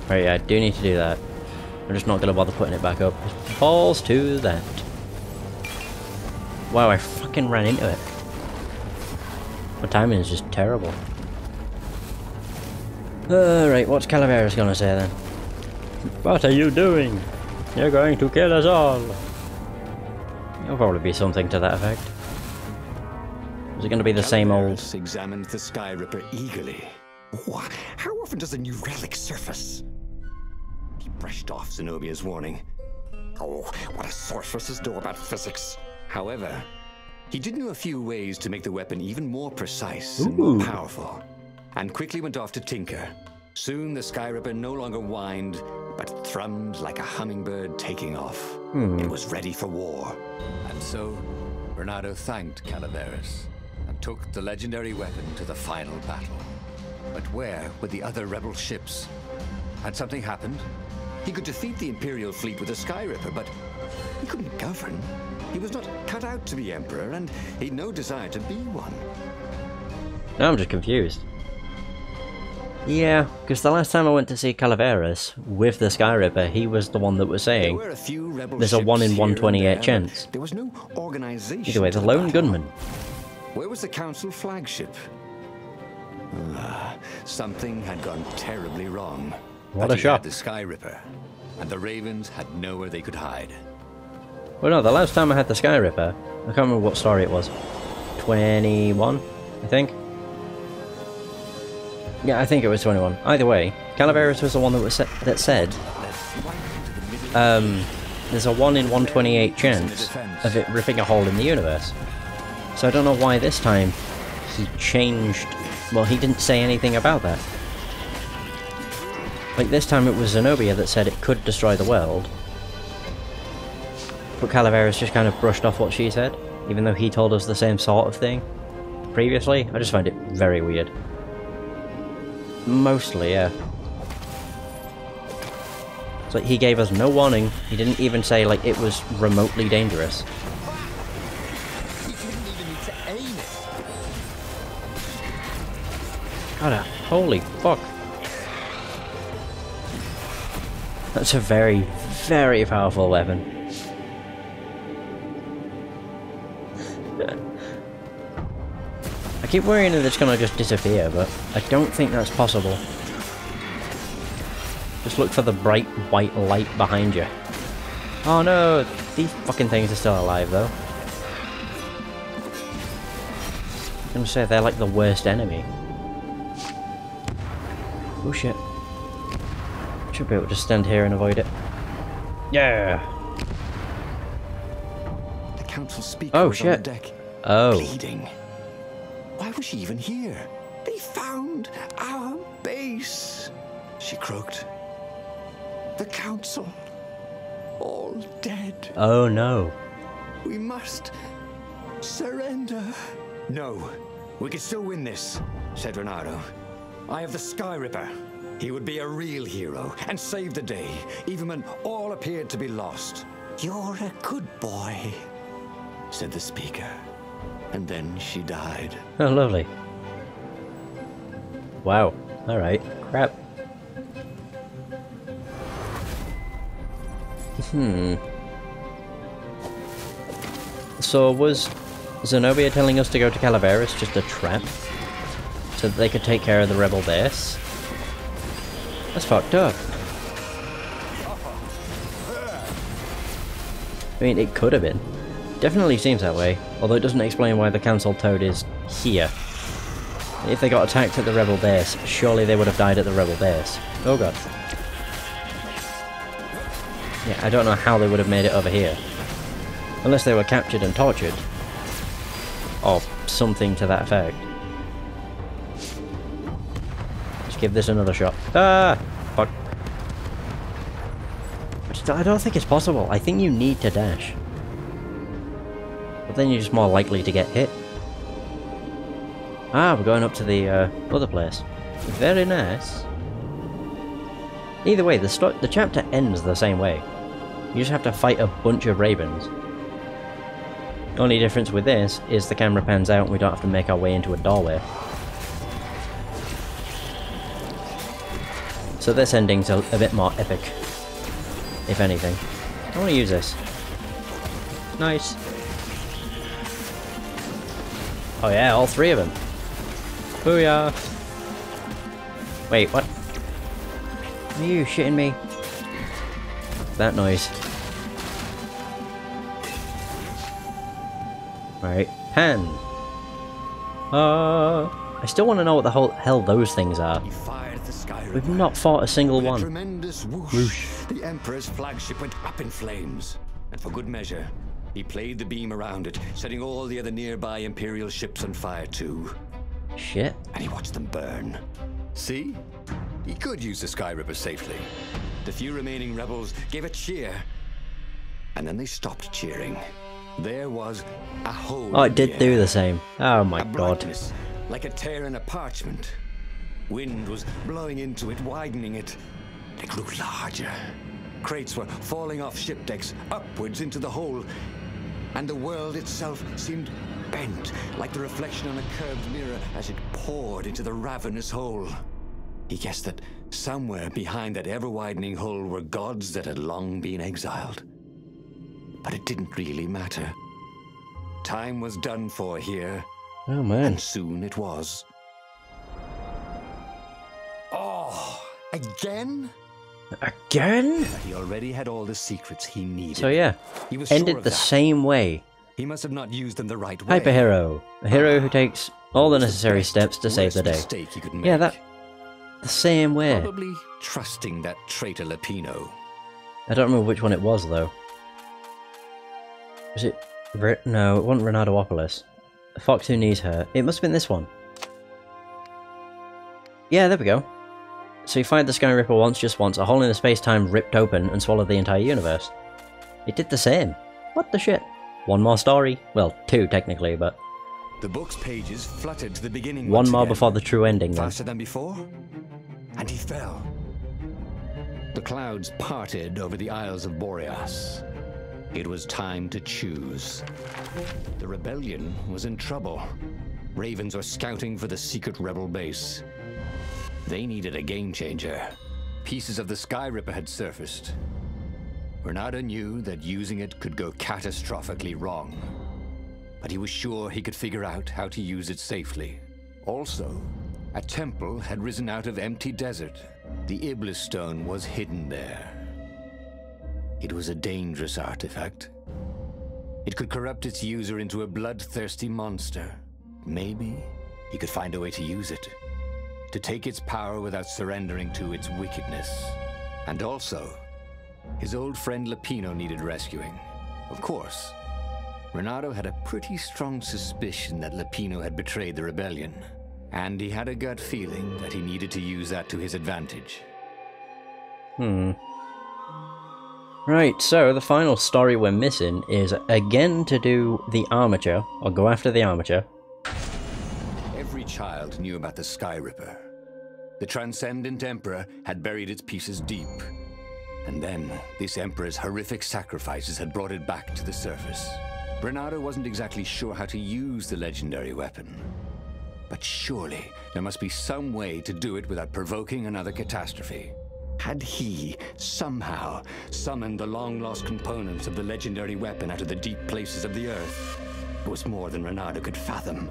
A: Right, yeah, I do need to do that. I'm just not going to bother putting it back up. Balls to that. Wow, I fucking ran into it. My timing is just terrible. Right, what's Calaveras gonna say then? What are you doing? You're going to kill us all. It'll probably be something to that effect. Is it going to be the same old?
C: Examined the Sky Ripper eagerly. What? How often does a new relic surface? He brushed off Zenobia's warning. Oh, what does sorceresses know about physics? However, he did know a few ways to make the weapon even more precise and more powerful, and quickly went off to tinker. Soon the Sky Ripper no longer whined, but thrummed like a hummingbird taking off. It was ready for war.
B: And so, Bernardo thanked Calaveras and took the legendary weapon to the final battle. But where were the other rebel ships? Had something happened?
C: He could defeat the Imperial fleet with a Sky Ripper, but he couldn't govern. He was not cut out to be Emperor, and he'd no desire to be one.
A: Now I'm just confused. Yeah, because the last time I went to see Calaveras with the Sky Ripper, he was the one that was saying there's a 1 in 128 chance.
C: There was no organization.
A: Either way, the lone gunman.
C: Where was the Council flagship? Something had gone terribly wrong.
A: What
B: But
A: a
B: he
A: shock.
B: had the Sky Ripper, and the Ravens had nowhere they could hide.
A: Well, no, the last time I had the Sky Ripper, I can't remember what story it was. 21, I think. Yeah, I think it was 21. Either way, Calaveras was the one that was that said there's a 1 in 128 chance of it ripping a hole in the universe. So I don't know why this time he changed. Well, he didn't say anything about that. Like this time it was Zenobia that said it could destroy the world. But Calaveras just kind of brushed off what she said, even though he told us the same sort of thing previously. I just find it very weird. Mostly, yeah. It's like he gave us no warning. He didn't even say like it was remotely dangerous. God, holy fuck. That's a very, very powerful weapon. I keep worrying that it's gonna just disappear, but I don't think that's possible. Just look for the bright white light behind you. Oh no, these fucking things are still alive though. I'm gonna say they're like the worst enemy. Oh shit. Should be able to stand here and avoid it. Yeah!
C: The Council speaker
A: Oh
C: was on the
A: shit.
C: deck,
A: Oh.
C: bleeding. Why was she even here? They found our base, she croaked. The Council, all dead.
A: Oh no.
C: We must surrender. No, we can still win this, said Renato. I have the Sky Ripper. He would be a real hero and save the day, even when all appeared to be lost. You're a good boy, said the speaker. And then she died.
A: Oh, lovely. Wow. Alright. Crap. So was Zenobia telling us to go to Calaveras just a trap? So that they could take care of the rebel base? That's fucked up. I mean, it could have been. Definitely seems that way, although it doesn't explain why the Council Toad is here. If they got attacked at the rebel base, surely they would have died at the rebel base. Oh god. Yeah, I don't know how they would have made it over here. Unless they were captured and tortured. Or something to that effect. Let's give this another shot. Ah! Fuck. I don't think it's possible. I think you need to dash. But then you're just more likely to get hit. Ah, we're going up to the other place. Very nice. Either way, the chapter ends the same way. You just have to fight a bunch of ravens. The only difference with this is the camera pans out and we don't have to make our way into a doorway. So this ending's a bit more epic, if anything. I want to use this. Nice. Oh yeah, all three of them. Booyah! Wait, what? Are you shitting me? that noise. Right, pan. I still want to know what the hell those things are.
C: He fired at the Sky
A: We've
C: Ripper.
A: not fought a single
C: With a
A: one.
C: tremendous whoosh, the Emperor's flagship went up in flames. And for good measure, he played the beam around it, setting all the other nearby Imperial ships on fire too.
A: Shit.
C: And he watched them burn.
B: See? He could use the Sky Ripper safely.
C: The few remaining rebels gave a cheer. And then they stopped cheering. There was a hole.
A: Oh, it
C: in
A: did
C: the
A: do
C: air.
A: the same. Oh my
C: A
A: god.
C: brightness, like a tear in a parchment. Wind was blowing into it, widening it. It grew larger. Crates were falling off ship decks, upwards into the hole. And the world itself seemed bent, like the reflection on a curved mirror as it poured into the ravenous hole. He guessed that somewhere behind that ever-widening hole were gods that had long been exiled. But it didn't really matter. Time was done for here.
A: Oh man.
C: And soon it was. Oh, again?
A: Again?
C: But he already had all the secrets he needed.
A: So yeah,
C: He was sure
A: ended
C: of
A: the
C: that.
A: same way.
C: He must have not used them the right way.
A: Hyperhero. A hero who takes all the necessary
C: Best,
A: steps to save the
C: worst
A: day.
C: mistake he could make.
A: Yeah, that... The same way.
C: Probably trusting that traitor Lapino.
A: I don't remember which one it was, though. Was it... No, it wasn't Renardoopolis. The fox who needs her. It must have been this one. Yeah, there we go. So he fired the Sky Ripper once, just once, a hole in the space-time ripped open and swallowed the entire universe. It did the same. What the shit? One more story. Well, two, technically, but...
C: The book's pages fluttered to the beginning
A: One
C: once
A: more
C: again.
A: before the true ending, then.
C: Faster than before, and he fell. The clouds parted over the Isles of Boreas. It was time to choose. The rebellion was in trouble. Ravens were scouting for the secret rebel base. They needed a game changer.
B: Pieces of the Sky Ripper had surfaced. Bernardo knew that using it could go catastrophically wrong, but he was sure he could figure out how to use it safely. Also, a temple had risen out of empty desert. The Iblis stone was hidden there. It was a dangerous artifact. It could corrupt its user into a bloodthirsty monster. Maybe he could find a way to use it, to take its power without surrendering to its wickedness. And also, his old friend Lapino needed rescuing. Of course, Renato had a pretty strong suspicion that Lapino had betrayed the rebellion, and he had a gut feeling that he needed to use that to his advantage.
A: Right, so the final story we're missing is again to do the armature, or go after the armature.
B: Every child knew about the Sky Ripper. The Transcendent Emperor had buried its pieces deep. And then, this Emperor's horrific sacrifices had brought it back to the surface. Bernardo wasn't exactly sure how to use the legendary weapon. But surely, there must be some way to do it without provoking another catastrophe.
C: Had he somehow summoned the long-lost components of the legendary weapon out of the deep places of the Earth? It was more than Renato could fathom.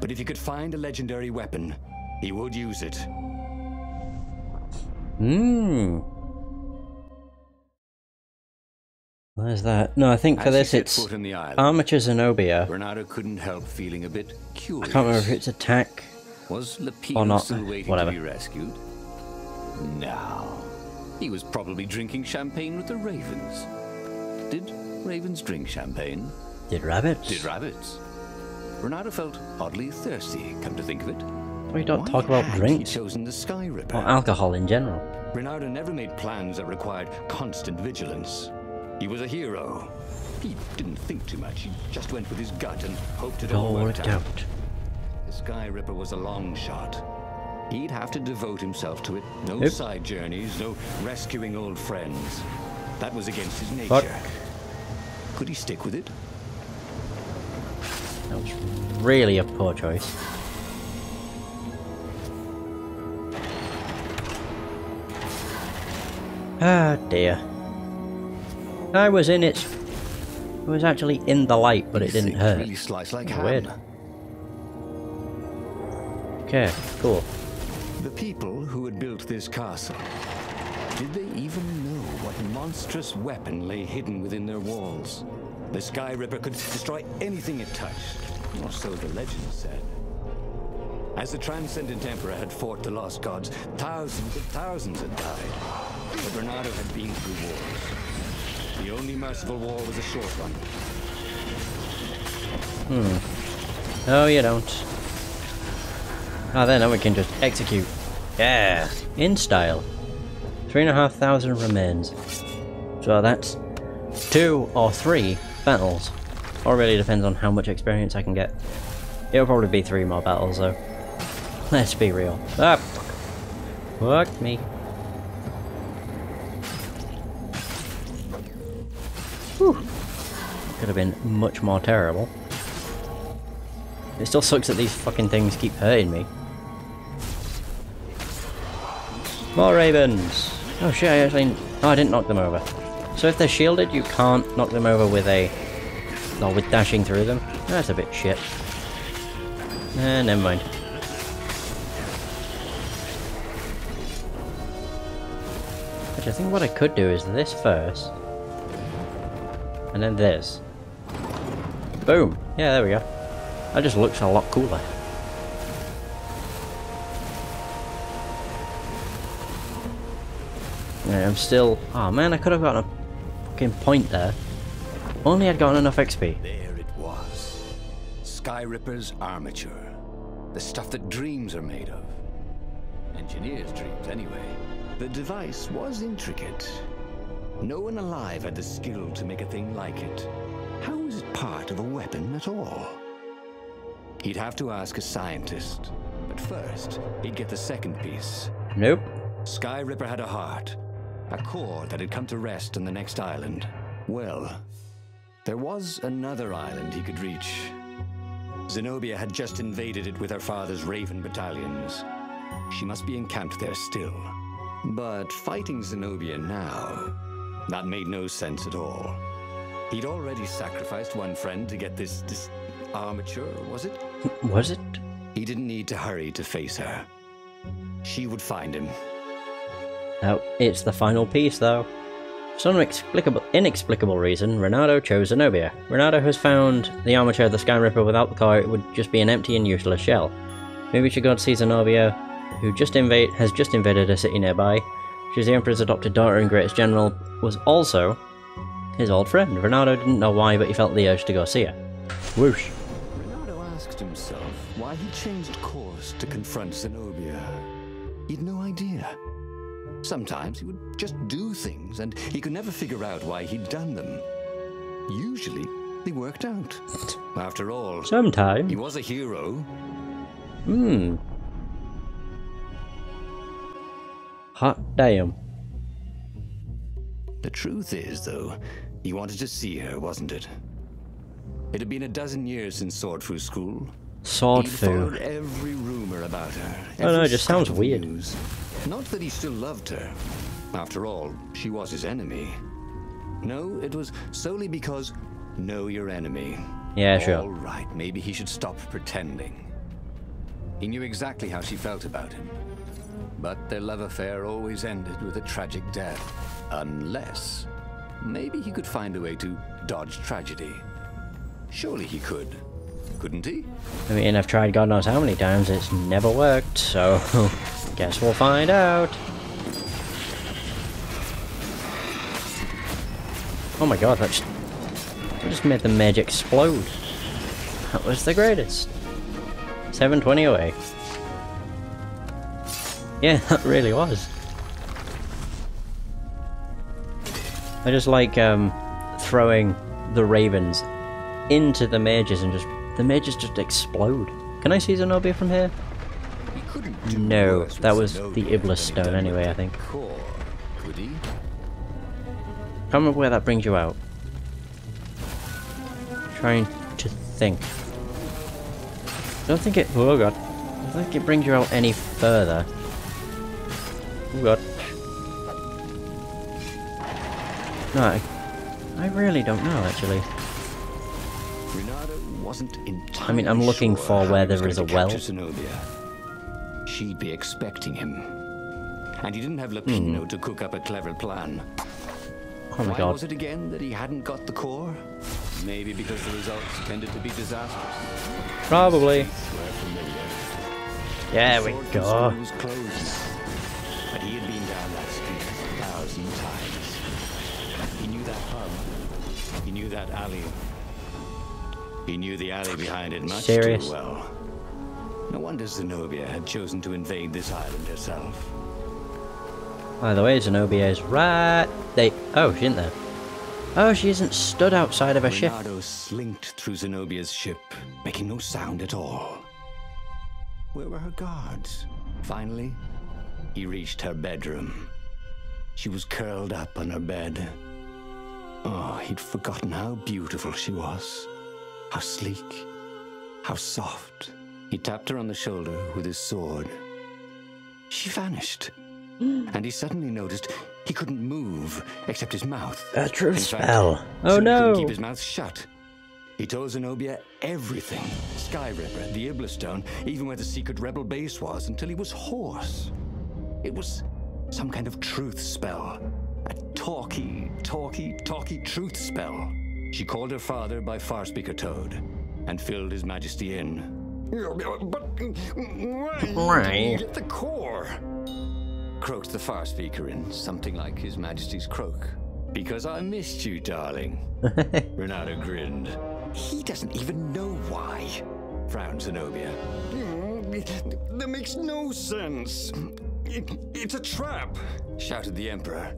C: But if he could find a legendary weapon, he would use it.
A: Where's that? No, I think for
B: As he
A: this
B: set
A: it's
B: foot in the island,
A: Armature Zenobia.
B: Bernardo couldn't help feeling a bit
A: I
B: curious.
A: can't remember if it's attack.
B: Was
A: Or
B: Lapino
A: not.
B: still waiting
A: Whatever.
B: to be rescued? No. He was probably drinking champagne with the ravens. Did ravens drink champagne?
A: Did rabbits?
B: Did rabbits? Bernardo felt oddly thirsty, come to think of it.
A: We don't
C: Why
A: talk about
C: had
A: drinks
C: he chosen the Sky Ripper?
A: or alcohol in general.
C: Renato never made plans that required constant vigilance. He was a hero. He didn't think too much. He just went with his gut and hoped it all
A: All
C: worked
A: worked
C: out.
A: out.
C: The Sky Ripper was a long shot. He'd have to devote himself to it. No
A: Yep.
C: side journeys, no rescuing old friends. That was against his nature.
A: Fuck.
C: Could he stick with it?
A: That was really a poor choice. Ah dear. I was in it. I was actually in the light, but it didn't
C: Things
A: hurt.
C: Really slice like ham.
A: Weird. Okay, cool.
C: The people who had built this castle Did they even know what monstrous weapon lay hidden within their walls? The Sky Ripper could destroy anything it touched, or so the legend said. As the Transcendent Emperor had fought the Lost Gods, thousands had died. But Bernardo had been through wars. The only merciful war was a short one.
A: Oh, you don't. Ah, then now we can just execute. Yeah! In style. 3,500 remains. So that's 2 or 3 battles. Or really depends on how much experience I can get. It'll probably be 3 more battles though. Let's be real. Ah, fuck me. Whew. Could have been much more terrible. It still sucks that these fucking things keep hurting me. More ravens! Oh shit, I actually... Oh, I didn't knock them over. So if they're shielded, you can't knock them over with a... or with dashing through them? That's a bit shit. Never mind. Actually, I think what I could do is this first. And then this. Boom! Yeah, there we go. That just looks a lot cooler. Yeah, I'm still... Oh man, I could have gotten a fucking point there. Only I'd gotten enough XP.
C: There it was. Sky Ripper's armature. The stuff that dreams are made of. Engineers' dreams, anyway. The device was intricate. No one alive had the skill to make a thing like it. How was it part of a weapon at all? He'd have to ask a scientist. But first, he'd get the second piece.
A: Nope.
C: Sky Ripper had a heart. A core that had come to rest on the next island. Well, there was another island he could reach. Zenobia had just invaded it with her father's Raven battalions. She must be encamped there still. But fighting Zenobia now, that made no sense at all. He'd already sacrificed one friend to get this armature, was it?
A: Was it?
C: He didn't need to hurry to face her. She would find him.
A: Oh, it's the final piece though. For some inexplicable reason, Renato chose Zenobia. Renato has found the armature of the Sky Ripper. Without the core, it would just be an empty and useless shell. Maybe we should go to see Zenobia, who has just invaded a city nearby. She's the Emperor's adopted daughter and greatest general, was also his old friend. Renato didn't know why, but he felt the urge to go see her. Whoosh.
C: Renato asked himself why he changed course to confront Zenobia. He'd no idea. Sometimes he would just do things, and he could never figure out why he'd done them. Usually, they worked out. After all,
A: Sometimes.
C: he was a hero.
A: Hot damn.
C: The truth is, though, he wanted to see her, wasn't it? It had been a dozen years since Swordfu school. He'd followed every rumor about her.
A: Oh no, it just sounds weird.
C: News. Not that he still loved her. After all, she was his enemy. No, it was solely because know your enemy.
A: Yeah, sure.
C: All right, maybe he should stop pretending. He knew exactly how she felt about him. But their love affair always ended with a tragic death. Unless, maybe he could find a way to dodge tragedy. Surely he could. Couldn't he?
A: I mean, I've tried God knows how many times, it's never worked, so guess we'll find out. Oh my god, that just made the mage explode. That was the greatest. 720 away. Yeah, that really was. I just like throwing the ravens into the mages and the mages just explode. Can I see Zenobia from here?
C: He couldn't do
A: No,
C: worse
A: that
C: with
A: was
C: Zenobia
A: the
C: than
A: Iblis
C: he'd
A: stone
C: done
A: anyway,
C: with
A: I think.
C: Core, could he?
A: Can't remember where that brings you out. Trying to think. Don't think it. Oh god. I don't think it brings you out any further. Oh god. No, I really don't know actually.
C: Renato wasn't entirely
A: I mean, I'm looking
C: sure
A: for
C: how
A: where
C: he was
A: there is a
C: going to
A: well.
C: capture Zenobia. She'd be expecting him.
B: and he didn't have Lapino to cook up a clever plan.
A: Oh my
B: Why
A: god.
B: was it again that he hadn't got the core? Maybe because the results tended to be disastrous.
A: Probably.
B: Were familiar.
A: There we
B: Sword
A: go.
B: was closed now, but he had been down that street 1,000 times. He knew that pub. He knew that alley. He knew the alley behind it much
A: Serious?
B: too well. No wonder Zenobia had chosen to invade this island herself.
A: By the way, Zenobia is right. Oh, she isn't there. Oh, she isn't stood outside of a ship.
B: Renato slinked through Zenobia's ship, making no sound at all. Where were her guards? Finally, he reached her bedroom. She was curled up on her bed. Oh, he'd forgotten how beautiful she was. How sleek. How soft. He tapped her on the shoulder with his sword. She vanished. And he suddenly noticed he couldn't move except his mouth.
A: A truth
B: In fact,
A: spell. Oh
B: soon he couldn't
A: no.
B: keep his mouth shut. He told Zenobia everything. Sky Ripper, the Iblistone, even where the secret rebel base was, until he was hoarse. It was some kind of truth spell. A talky truth spell. She called her father by Farspeaker Toad and filled His Majesty in.
C: But why
A: Why?
C: didn't you get the core?
B: Croaked the Farspeaker in something like His Majesty's croak. Because I missed you, darling. Renato grinned. He doesn't even know why, frowned Zenobia.
C: That makes no sense. It's a trap.
B: Shouted the Emperor.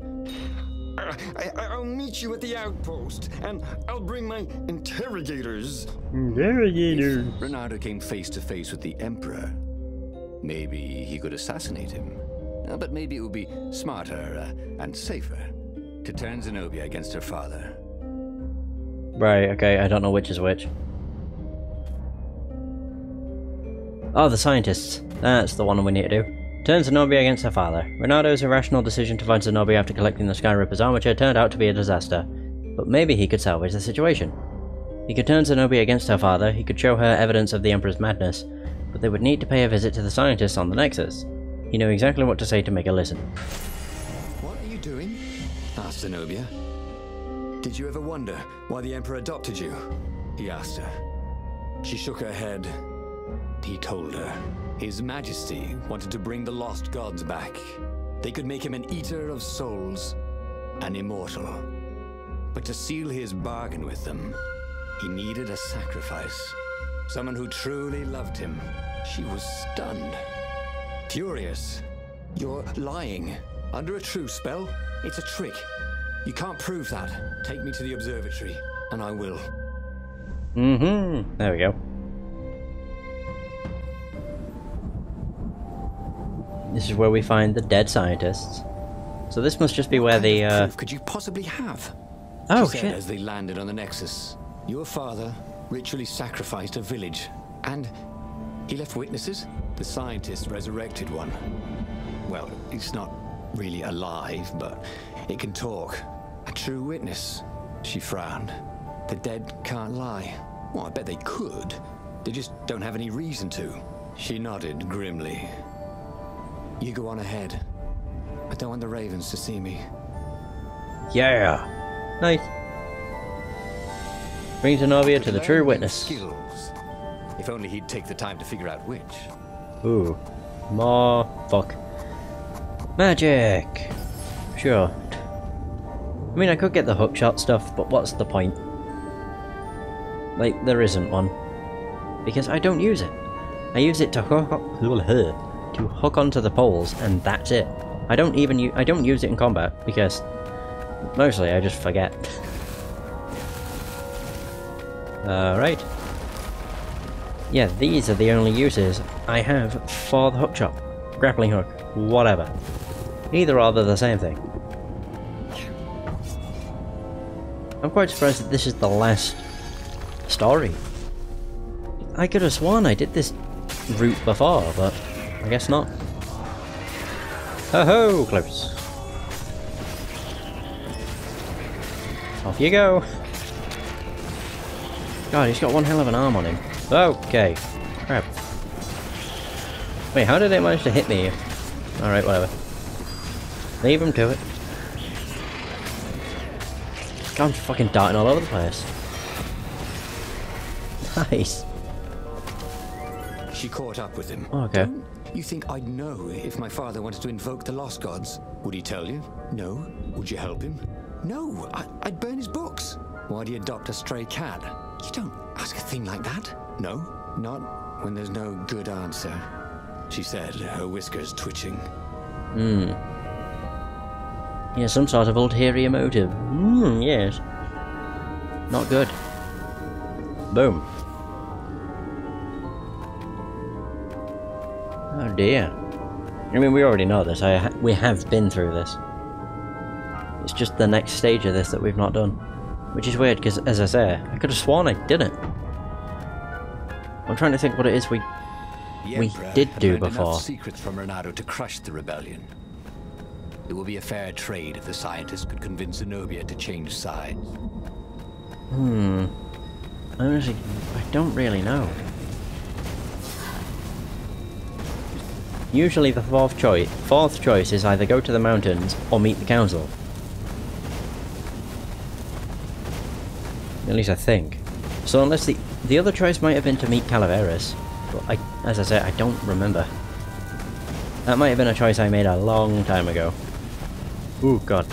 C: I'll meet you at the outpost, and I'll bring my interrogators.
B: Renato came face to face with the Emperor. Maybe he could assassinate him. But maybe it would be smarter and safer to turn Zenobia against her father.
A: Right, okay, I don't know which is which. Oh, the scientists. That's the one we need to do. Turn Zenobia against her father. Renato's irrational decision to find Zenobia after collecting the Sky Ripper's armature turned out to be a disaster. But maybe he could salvage the situation. He could turn Zenobia against her father, he could show her evidence of the Emperor's madness, but they would need to pay a visit to the scientists on the Nexus. He knew exactly what to say to make her listen.
B: What are you doing? Asked Zenobia. Did you ever wonder why the Emperor adopted you? He asked her. She shook her head. He told her. His Majesty wanted to bring the lost gods back. They could make him an eater of souls, an immortal. But to seal his bargain with them, he needed a sacrifice. Someone who truly loved him. She was stunned. Furious. You're lying. Under a truth spell? It's a trick. You can't prove that. Take me to the observatory, and I will.
A: There we go. This is where we find the dead scientists. So this must just be where the,
B: What proof could you possibly have?
A: Oh,
B: She said
A: shit.
B: as they landed on the Nexus. Your father ritually sacrificed a village, and he left witnesses. The scientist resurrected one. Well, it's not really alive, but it can talk. A true witness. She frowned. The dead can't lie. Well, I bet they could. They just don't have any reason to. She nodded grimly. You go on ahead. I don't want the ravens to see me.
A: Yeah! Nice. Bring Zenobia to the true witness.
B: Skills. If only he'd take the time to figure out which.
A: Ooh. More fuck. Magic! Sure. I mean, I could get the hookshot stuff, but what's the point? Like, there isn't one. Because I don't use it. I use it to hook onto the poles, and that's it. I don't use it in combat, because mostly I just forget. Alright. Yeah, these are the only uses I have for the hookshot. Grappling hook, whatever. Either or they're the same thing. I'm quite surprised that this is the last story. I could have sworn I did this route before, but I guess not. Ho ho! Close. Off you go! God, he's got one hell of an arm on him. Okay. Crap. Wait, how did it manage to hit me? Alright, whatever. Leave him to it. God, I'm fucking darting all over the place. Nice.
B: She caught up with him.
A: Oh, okay.
B: Don't you think I'd know if my father wanted to invoke the lost gods? Would he tell you? No. Would you help him? No. I'd burn his books. Why'd he adopt a stray cat? You don't ask a thing like that. No, not when there's no good answer, she said, her whiskers twitching.
A: Yeah, some sort of ulterior motive. Yes. Not good. Boom. Oh dear. I mean, we already know this. We have been through this. It's just the next stage of this that we've not done. Which is weird, because, as I say, I could have sworn I didn't. I'm trying to think what it is we did do before.
B: Enough secrets from Renato to crush the rebellion. It will be a fair trade if the scientists could convince Zenobia to change sides.
A: Honestly, I don't really know. Usually the fourth choice is either go to the mountains or meet the council. At least I think. So unless the other choice might have been to meet Calaveras, but as I said, I don't remember. That might have been a choice I made a long time ago. Ooh, God.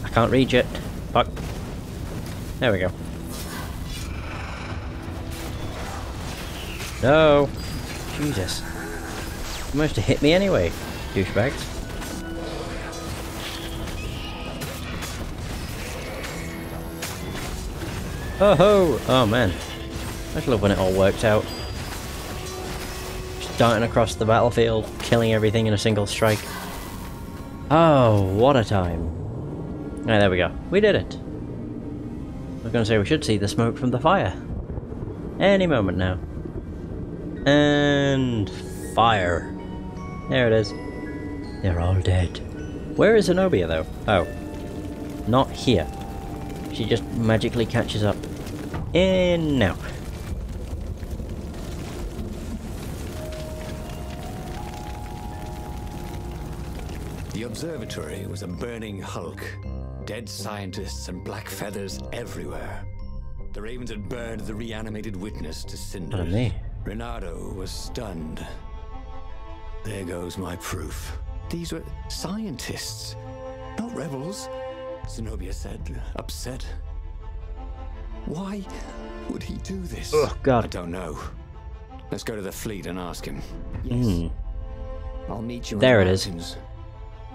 A: I can't reach it. Fuck. There we go. No! Jesus. You managed to hit me anyway, douchebags. Oh ho! Oh man. I just love when it all works out. Just darting across the battlefield, killing everything in a single strike. Oh, what a time. Alright, there we go. We did it. I was gonna say we should see the smoke from the fire. Any moment now. And fire. There it is. They're all dead. Where is Zenobia though? Oh. Not here. She just magically catches up. And now.
B: The observatory was a burning hulk. Dead scientists and black feathers everywhere. The ravens had burned the reanimated witness to cinders.
A: Pardon me.
B: Renato was stunned. There goes my proof. These were scientists, not rebels, Zenobia said, upset. Why would he do this?
A: Oh, God.
B: I don't know. Let's go to the fleet and ask him.
C: Yes. I'll meet you
A: There
C: in
A: it
C: the
A: is.
C: mountains.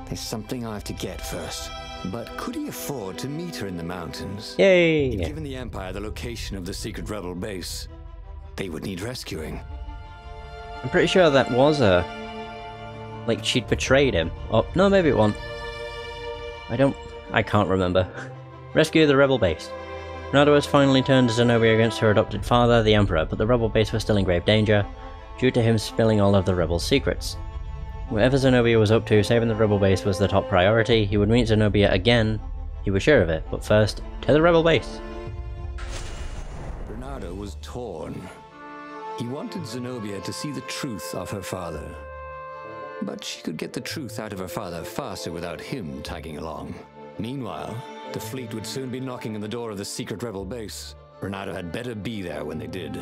B: There's something I have to get first. But could he afford to meet her in the mountains?
A: Yay!
B: Given the Empire the location of the secret rebel base, they would need rescuing.
A: I'm pretty sure that was a... like, she'd betrayed him. Oh, no, maybe it wasn't. I can't remember. Rescue the rebel base. Renato has finally turned Zenobia against her adopted father, the Emperor, but the rebel base was still in grave danger, due to him spilling all of the rebels' secrets. Whatever Zenobia was up to, saving the rebel base was the top priority. He would meet Zenobia again, he was sure of it, but first, to the rebel base.
B: Renato was torn. He wanted Zenobia to see the truth of her father. But she could get the truth out of her father faster without him tagging along. Meanwhile, the fleet would soon be knocking on the door of the secret rebel base. Renato had better be there when they did.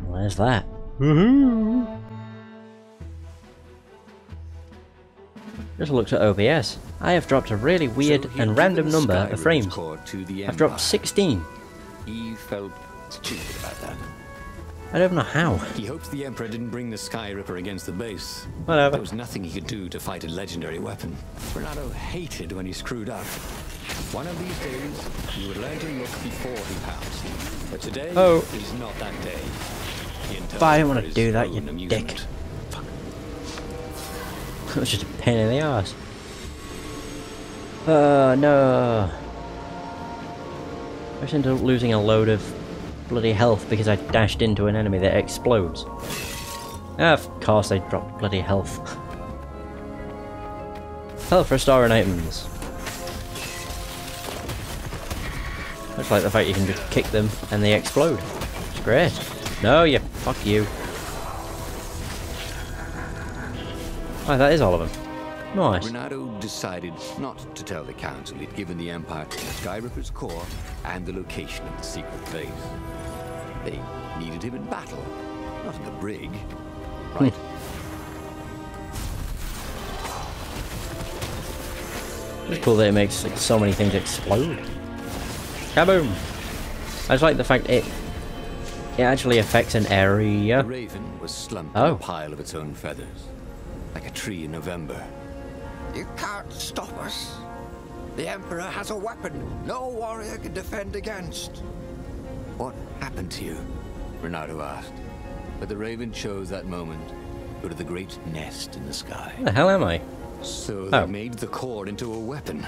A: Where's that? Woohoo! Just looked at OBS. I have dropped a really weird
B: So he'd
A: and random
B: given
A: number
B: Skyrim's
A: of frames.
B: core to the
A: I've dropped
B: Empire.
A: 16.
B: He felt stupid about that.
A: I don't know how.
B: He hopes the Emperor didn't bring the Sky Ripper against the base.
A: Whatever.
B: There was nothing he could do to fight a legendary weapon. Renato hated when he screwed up. One of these days, he would learn to look before he pounced. But today is not that day.
A: But I don't want to do that, you dick. Fuck. That was just a pain in the ass. No. I just ended up losing a load of bloody health because I dashed into an enemy that explodes. Ah, of course I dropped bloody health. Health restoring items. I just like the fact you can just kick them and they explode. It's great. No, you fuck you. Oh, that is all of them. Nice.
B: Renato decided not to tell the council he'd given the Empire the Skyripper's core and the location of the secret base. They needed him in battle, not in the brig. Right?
A: It's cool that it makes like, so many things explode. Kaboom! I just like the fact it actually affects an area.
B: The raven was slumped in a pile of its own feathers, like a tree in November.
C: You can't stop us. The Emperor has a weapon no warrior can defend against.
B: What happened to you? Renato asked. But the raven chose that moment to go to the great nest in the sky.
A: Where the hell am I?
B: So they made the cord into a weapon.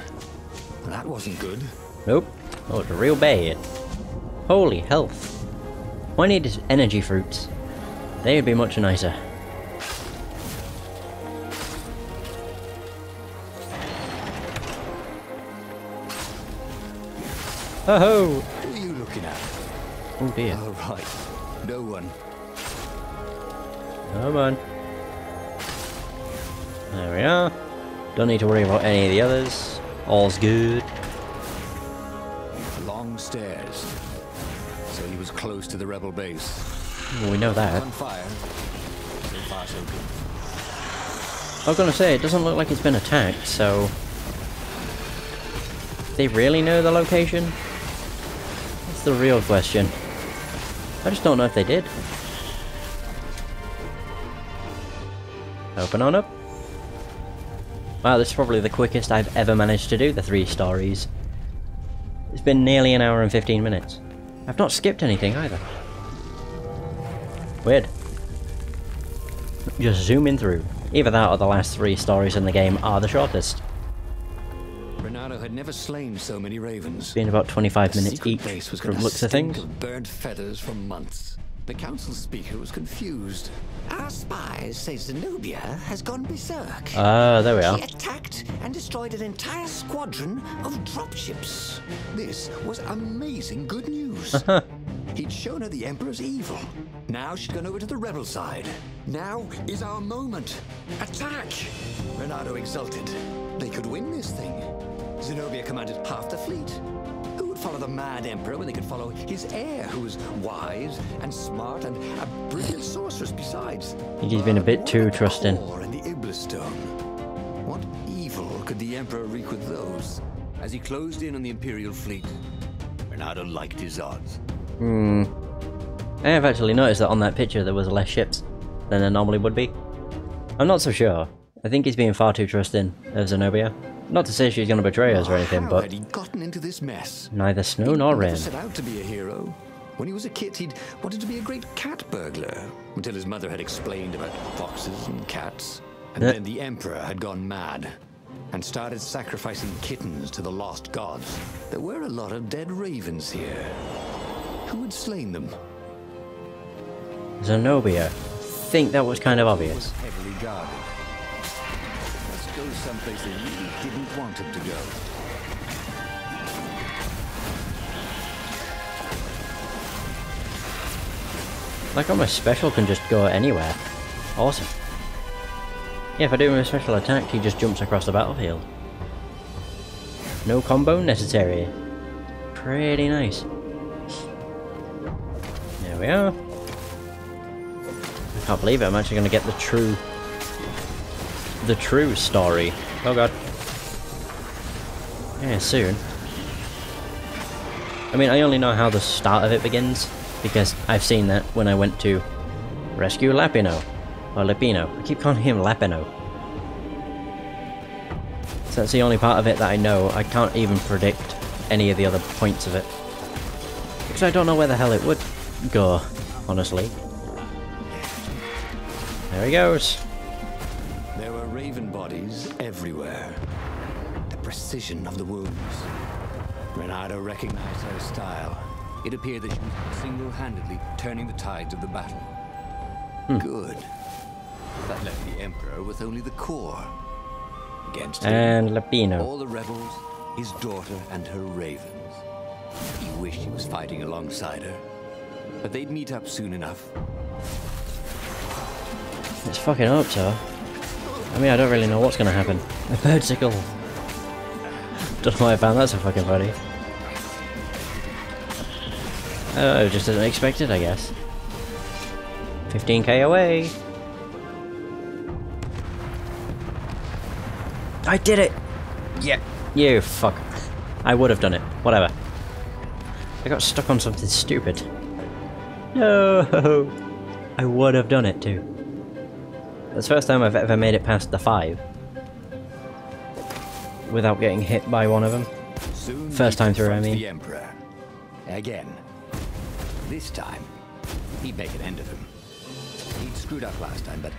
B: That wasn't good.
A: Nope. Oh, it's real bad. Holy health. All I need is energy fruits. They'd be much nicer. Oh-ho!
B: Who are you looking at?
A: Oh dear.
B: Oh, right. No one.
A: Come on. There we are. Don't need to worry about any of the others. All's good.
B: Long stairs. So he was close to the rebel base.
A: Well, we know that.
B: On fire. So far, so good.
A: I was gonna say, it doesn't look like it's been attacked, so... They really know the location? That's the real question. I just don't know if they did. Open on up. Wow, this is probably the quickest I've ever managed to do the 3 stories. It's been nearly an hour and 15 minutes. I've not skipped anything either. Weird. Just zooming through. Either that or the last 3 stories in the game are the shortest.
B: Renato had never slain so many ravens.
A: Been about 25 minutes each
B: Base was
A: from looks of things.
B: Burnt feathers for months. The council speaker was confused.
D: Our spies say Zenobia has gone berserk.
A: There we are.
D: She attacked and destroyed an entire squadron of dropships.
C: This was amazing good news. He'd shown her the Emperor's evil.
B: Now she'd gone over to the rebel side.
C: Now is our moment. Attack!
B: Renato exulted.
C: They could win this thing.
B: Zenobia commanded half the fleet. Who would follow the mad emperor when they could follow his heir, who was wise and smart and a brilliant sorceress besides?
A: I think he's been a bit too trusting.
B: And the Iblisstone. What evil could the emperor wreak with those? As he closed in on the Imperial fleet, Renato liked his odds.
A: I have actually noticed that on that picture there was less ships than there normally would be. I'm not so sure. I think he's being far too trusting of Zenobia. Not to say she's going to betray us or anything,
B: How
A: but
B: had he gotten into this mess?
A: neither snow nor
B: He
A: rain.
B: never set out to be a hero. When he was a kid, he'd wanted to be a great cat burglar, until his mother had explained about foxes and cats. And then the Emperor had gone mad, and started sacrificing kittens to the lost gods. There were a lot of dead ravens here. Who had slain them?
A: Zenobia. Think that was kind of obvious.
B: Heavily guarded. Let's go someplace they really didn't want him to go.
A: Like how my special can just go anywhere. Awesome. Yeah, if I do my special attack, he just jumps across the battlefield. No combo necessary. Pretty nice. There we are. I can't believe it, I'm actually going to get the true story. Oh god. Yeah, soon. I mean, I only know how the start of it begins, because I've seen that when I went to rescue Lapino. Or Lupino. I keep calling him Lapino. So that's the only part of it that I know. I can't even predict any of the other points of it. Because I don't know where the hell it would go, honestly. There he goes.
B: There were raven bodies everywhere. The precision of the wounds. Renato recognized her style. It appeared that she was single-handedly turning the tides of the battle. Good. That left the Emperor with only the core. Against him,
A: And Lupino.
B: all the rebels, his daughter and her ravens. He wished he was fighting alongside her. But they'd meet up soon enough.
A: Let's fucking hope so. I mean, I don't really know what's gonna happen. A birdsicle! Don't know why I found that so fucking funny. I don't know, just as unexpected, I guess. 15k away! I did it! Yeah, you fuck. I would have done it. Whatever. I got stuck on something stupid. No! I would have done it too. That's the first time I've ever made it past the 5 without getting hit by one of them.
B: Soon
A: First time through, I mean.
B: The Emperor. Again. This time, he'd make an end of him. He'd screwed up last time, but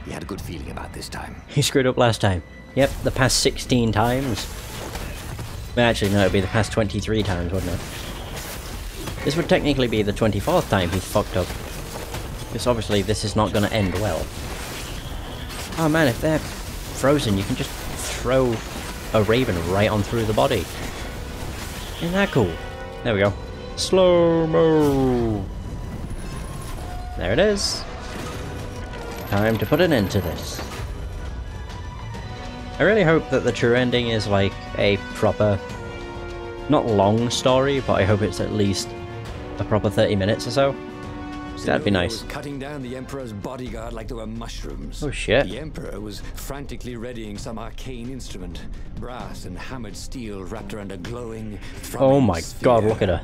B: he had a good feeling about this time.
A: He screwed up last time. Yep, the past 16 times. Well, actually, no, it'd be the past 23 times, wouldn't it? This would technically be the 24th time he's fucked up. Because obviously this is not going to end well. Oh man, if they're frozen, you can just throw a raven right on through the body. Isn't that cool? There we go. Slow-mo! There it is. Time to put an end to this. I really hope that the true ending is like a proper, not long story, but I hope it's at least a proper 30 minutes or so. That'd be nice.
B: Was cutting down the Emperor's bodyguard like they were mushrooms.
A: Oh shit.
B: The Emperor was frantically readying some arcane instrument, brass and hammered steel wrapped around a glowing,
A: oh my god, look at her.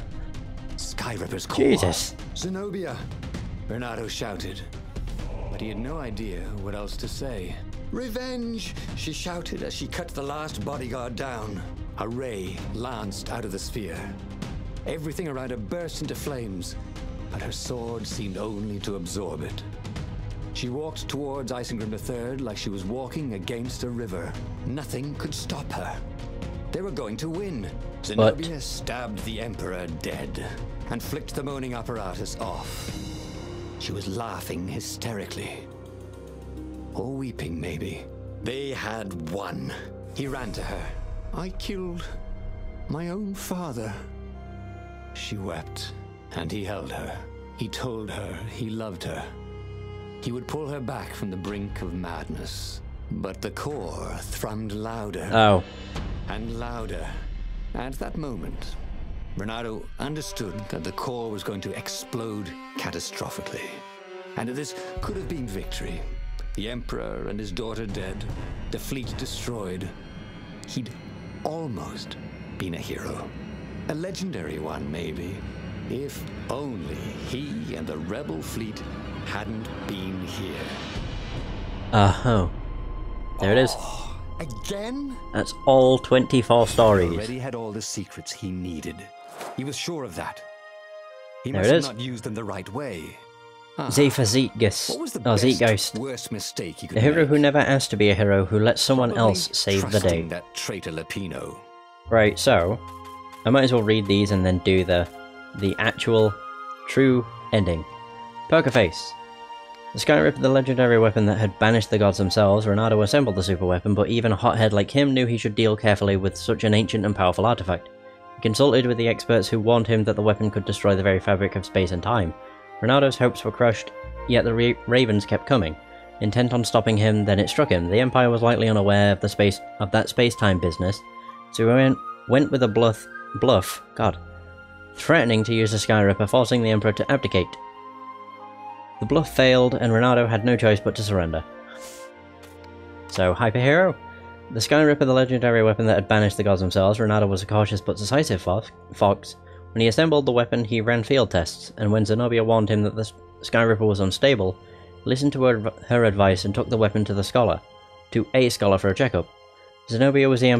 B: Skyripper's core.
A: Jesus.
C: Zenobia!
B: Bernardo shouted, but he had no idea what else to say.
C: Revenge!
B: She shouted as she cut the last bodyguard down. A ray lanced out of the sphere. Everything around her burst into flames, but her sword seemed only to absorb it. She walked towards Isengrim III like she was walking against a river. Nothing could stop her. They were going to win. Zenobia stabbed the Emperor dead and flicked the moaning apparatus off. She was laughing hysterically. Or weeping, maybe. They had won. He ran to her. I killed my own father. She wept, and he held her. He told her he loved her. He would pull her back from the brink of madness. But the core thrummed louder.
A: Oh.
B: And louder. At that moment, Bernardo understood that the core was going to explode catastrophically. And that this could have been victory. The Emperor and his daughter dead, the fleet destroyed. He'd almost been a hero. A legendary one, maybe. If only he and the rebel fleet hadn't been here.
A: Oh. There it is.
B: Again?
A: That's all 24
B: He
A: stories.
B: already had all the secrets he needed. He was sure of that. He
A: There
B: must
A: it
B: have
A: is.
B: not used them the right way.
A: Z for Zeitgeist.
B: What was the
A: Oh,
B: best,
A: Zeitgeist.
B: worst mistake he could
A: The hero
B: make?
A: who never asked to be a hero, who lets someone
B: Probably
A: else save the day.
B: trusting that traitor Lapino.
A: Right, so I might as well read these and then do the actual true ending. Poker Face. The Skyripper, the legendary weapon that had banished the gods themselves, Ronaldo assembled the super weapon, but even a hothead like him knew he should deal carefully with such an ancient and powerful artifact. He consulted with the experts who warned him that the weapon could destroy the very fabric of space and time. Ronaldo's hopes were crushed, yet the ravens kept coming. Intent on stopping him, then it struck him. The Empire was likely unaware of that space-time business, so he went with a bluff, threatening to use the Skyripper, forcing the Emperor to abdicate. The bluff failed, and Ronaldo had no choice but to surrender. So, Hyperhero? The Skyripper, the legendary weapon that had banished the gods themselves, Ronaldo was a cautious but decisive fox. When he assembled the weapon, he ran field tests, and when Zenobia warned him that the Skyripper was unstable, he listened to her advice and took the weapon to a scholar for a checkup. Zenobia was the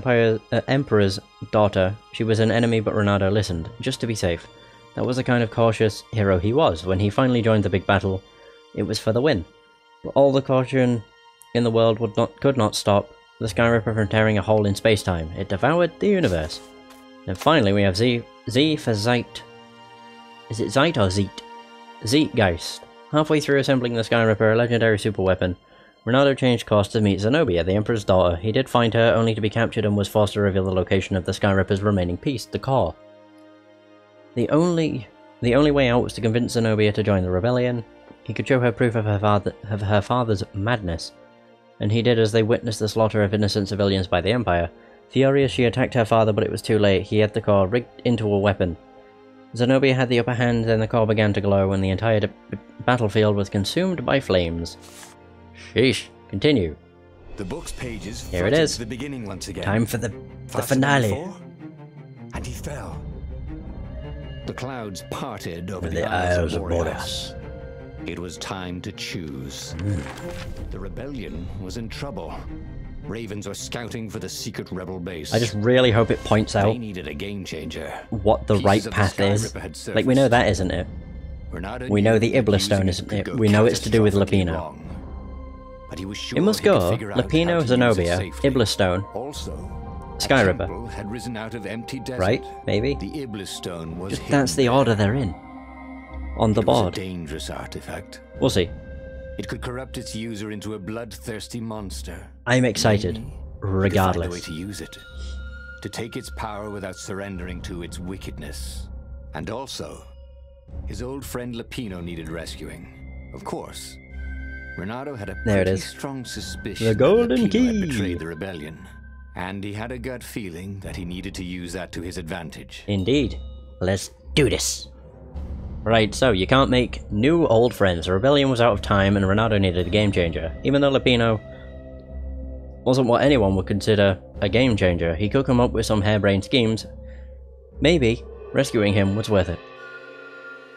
A: Emperor's daughter. She was an enemy, but Ronaldo listened, just to be safe. That was the kind of cautious hero he was. When he finally joined the big battle, it was for the win. But all the caution in the world could not stop the Skyripper from tearing a hole in space-time. It devoured the universe. And finally we have Z for Zeit. Is it Zeit or Zeet? Zeitgeist. Halfway through assembling the Skyripper, a legendary super weapon, Ronaldo changed course to meet Zenobia, the Emperor's daughter. He did find her, only to be captured and was forced to reveal the location of the Skyripper's remaining piece, the core. The only way out was to convince Zenobia to join the rebellion. He could show her proof of her father's madness. and he did as they witnessed the slaughter of innocent civilians by the Empire. Furious, she attacked her father, but it was too late. He had the core rigged into a weapon. Zenobia had the upper hand, then the core began to glow, and the entire battlefield was consumed by flames. Sheesh. Continue.
C: The book's pages
A: Here it is.
C: to the beginning once again.
A: Time for the
C: Faster than
A: finale.
C: before, and he fell.
B: The clouds parted over
A: The
B: the
A: Isles of
B: Boreas. It was time to choose. The rebellion was in trouble. Ravens were scouting for the secret rebel base.
A: I just really hope it points out
B: They needed a game changer.
A: what the right path is. Like, we know that, isn't it? We know the Iblis Stone, isn't it? We know it's to do with Lupino.
B: But he was sure
A: It must
B: he could
A: go
B: figure out how
A: Lupino,
B: to use it
A: Zenobia,
B: safely.
A: Iblis Stone,
B: Also,
A: Sky
B: a
A: Ripper.
B: temple had risen out of empty desert.
A: Right? Maybe?
B: The Iblis Stone was
A: Just
B: hidden
A: that's the
B: there.
A: order they're in. On the
B: It was a
A: board.
B: dangerous artifact.
A: We'll see.
B: It could corrupt its user into a bloodthirsty monster.
A: I'm excited.
B: Maybe he could find a way
A: Regardless.
B: to use it, to take its power without surrendering to its wickedness. And also, his old friend Lupino needed rescuing. Of course, Renato had a
A: There it
B: pretty
A: is.
B: strong suspicion
A: The golden
B: that Lupino had
A: key.
B: betrayed the rebellion, and he had a gut feeling that he needed to use that to his advantage.
A: Indeed. Let's do this. Right, so you can't make new old friends. The rebellion was out of time and Renato needed a game changer. Even though Lupino wasn't what anyone would consider a game changer, he could come up with some harebrained schemes. Maybe rescuing him was worth it.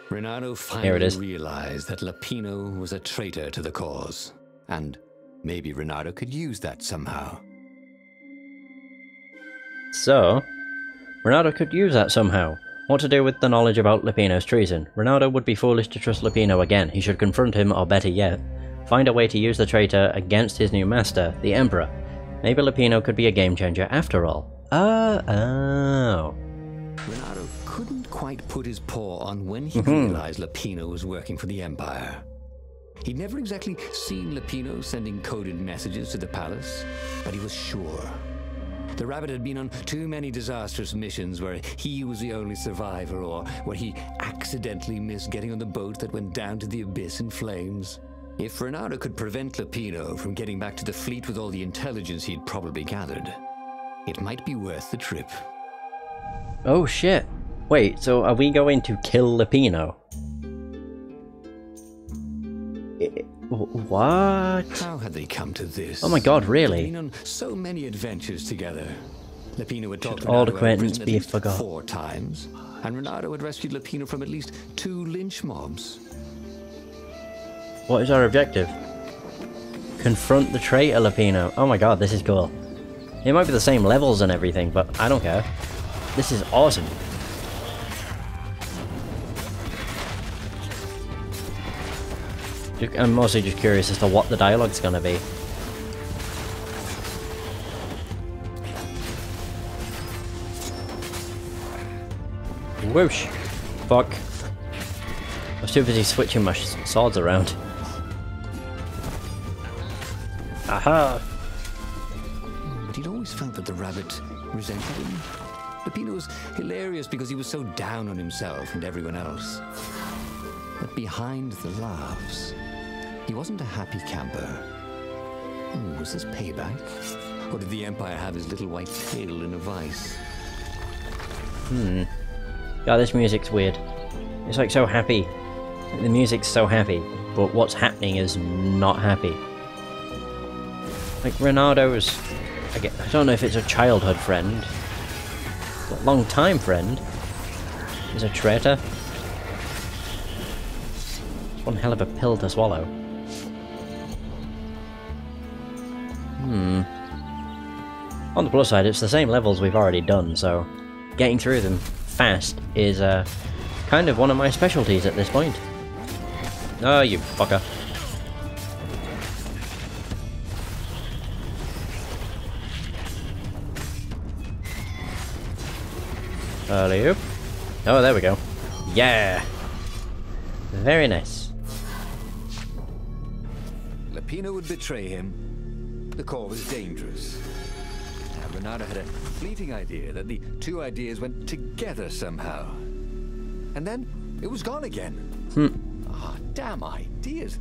B: Renato
A: Here it
B: finally
A: is.
B: realized that Lupino was a traitor to the cause, and maybe Renato could use that somehow.
A: So, Renato could use that somehow. What to do with the knowledge about Lupino's treason? Renato would be foolish to trust Lupino again. He should confront him, or better yet, find a way to use the traitor against his new master, the Emperor. Maybe Lupino could be a game changer after all. Oh.
B: Renato couldn't quite put his paw on when he realized Lupino was working for the Empire. He'd never exactly seen Lupino sending coded messages to the palace, but he was sure. The rabbit had been on too many disastrous missions where he was the only survivor, or where he accidentally missed getting on the boat that went down to the abyss in flames. If Renato could prevent Lupino from getting back to the fleet with all the intelligence he'd probably gathered, it might be worth the trip.
A: Oh shit. Wait, so are we going to kill Lupino? What?
B: How had they come to this?
A: Oh my god,
B: They'd
A: really?
B: been on so many adventures together. Lupino had talked
A: Should old
B: Renato out of
A: acquaintance
B: prison at
A: be
B: least
A: forgot?
B: 4 times, and Renato had rescued Lupino from at least 2 lynch mobs.
A: What is our objective? Confront the traitor Lupino. Oh my god, this is cool. It might be the same levels and everything, but I don't care. This is awesome. I'm mostly just curious as to what the dialogue's gonna be. Whoosh! Fuck. I was too busy switching my swords around. Aha!
B: But he'd always felt that the rabbit resented him. Lupino was hilarious because he was so down on himself and everyone else. But behind the laughs, he wasn't a happy camper. Was this payback? Or did the Empire have his little white tail in a vice?
A: God, this music's weird. It's like so happy. The music's so happy, but what's happening is not happy. Like Renado's, I don't know if it's a childhood friend, but a long-time friend is a traitor. It's one hell of a pill to swallow. On the plus side, it's the same levels we've already done, so getting through them fast is kind of one of my specialties at this point. Oh, you fucker. Alley-oop. Oh, there we go. Yeah! Very nice.
C: Lupino would betray him. The core was dangerous. Now, Renato had a fleeting idea that the 2 ideas went together somehow. And then it was gone again. Damn ideas.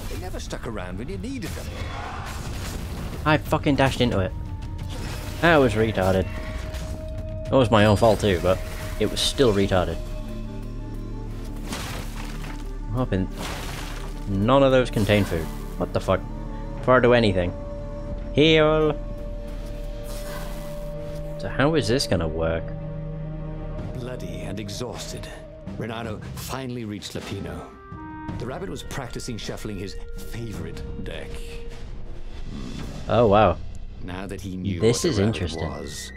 C: They never stuck around when you needed them.
A: I fucking dashed into it. That was retarded. It was my own fault too, but it was still retarded. I'm hoping none of those contain food. What the fuck? Before I do anything. Heal! So how is this gonna work?
B: Bloody and exhausted, Renato finally reached Lapino. The rabbit was practicing shuffling his favorite deck.
A: Oh wow.
B: Now that he knew
A: This
B: what
A: is
B: the rabbit
A: interesting.
B: was,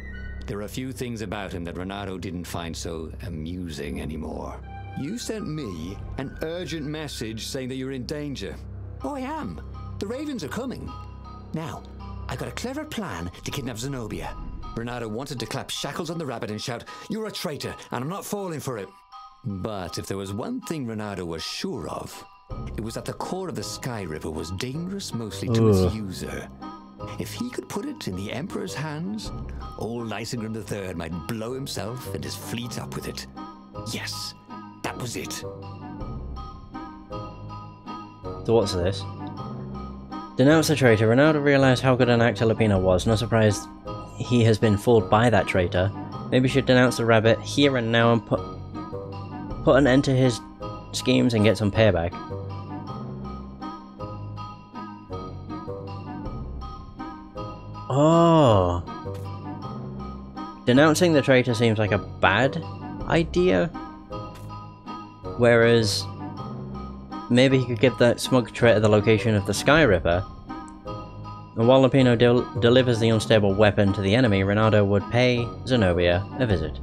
B: there were a few things about him that Renato didn't find so amusing anymore. You sent me an urgent message saying that you're in danger. Oh, I am. The ravens are coming. Now, I got a clever plan to kidnap Zenobia. Renato wanted to clap shackles on the rabbit and shout, "You're a traitor, and I'm not falling for it." But if there was one thing Renato was sure of, it was that the core of the Sky Ripper was dangerous mostly to its user. If he could put it in the Emperor's hands, old Isengrim III might blow himself and his fleet up with it. Yes, that was it.
A: So what's this? Denounce the traitor. Ronaldo realised how good an actor Lapino was. No surprise he has been fooled by that traitor. Maybe should denounce the rabbit here and now and put an end to his schemes and get some payback. Oh. Denouncing the traitor seems like a bad idea. Whereas maybe he could give that smug traitor the location of the Sky Ripper. And while Lapino delivers the unstable weapon to the enemy, Ronaldo would pay Zenobia a visit.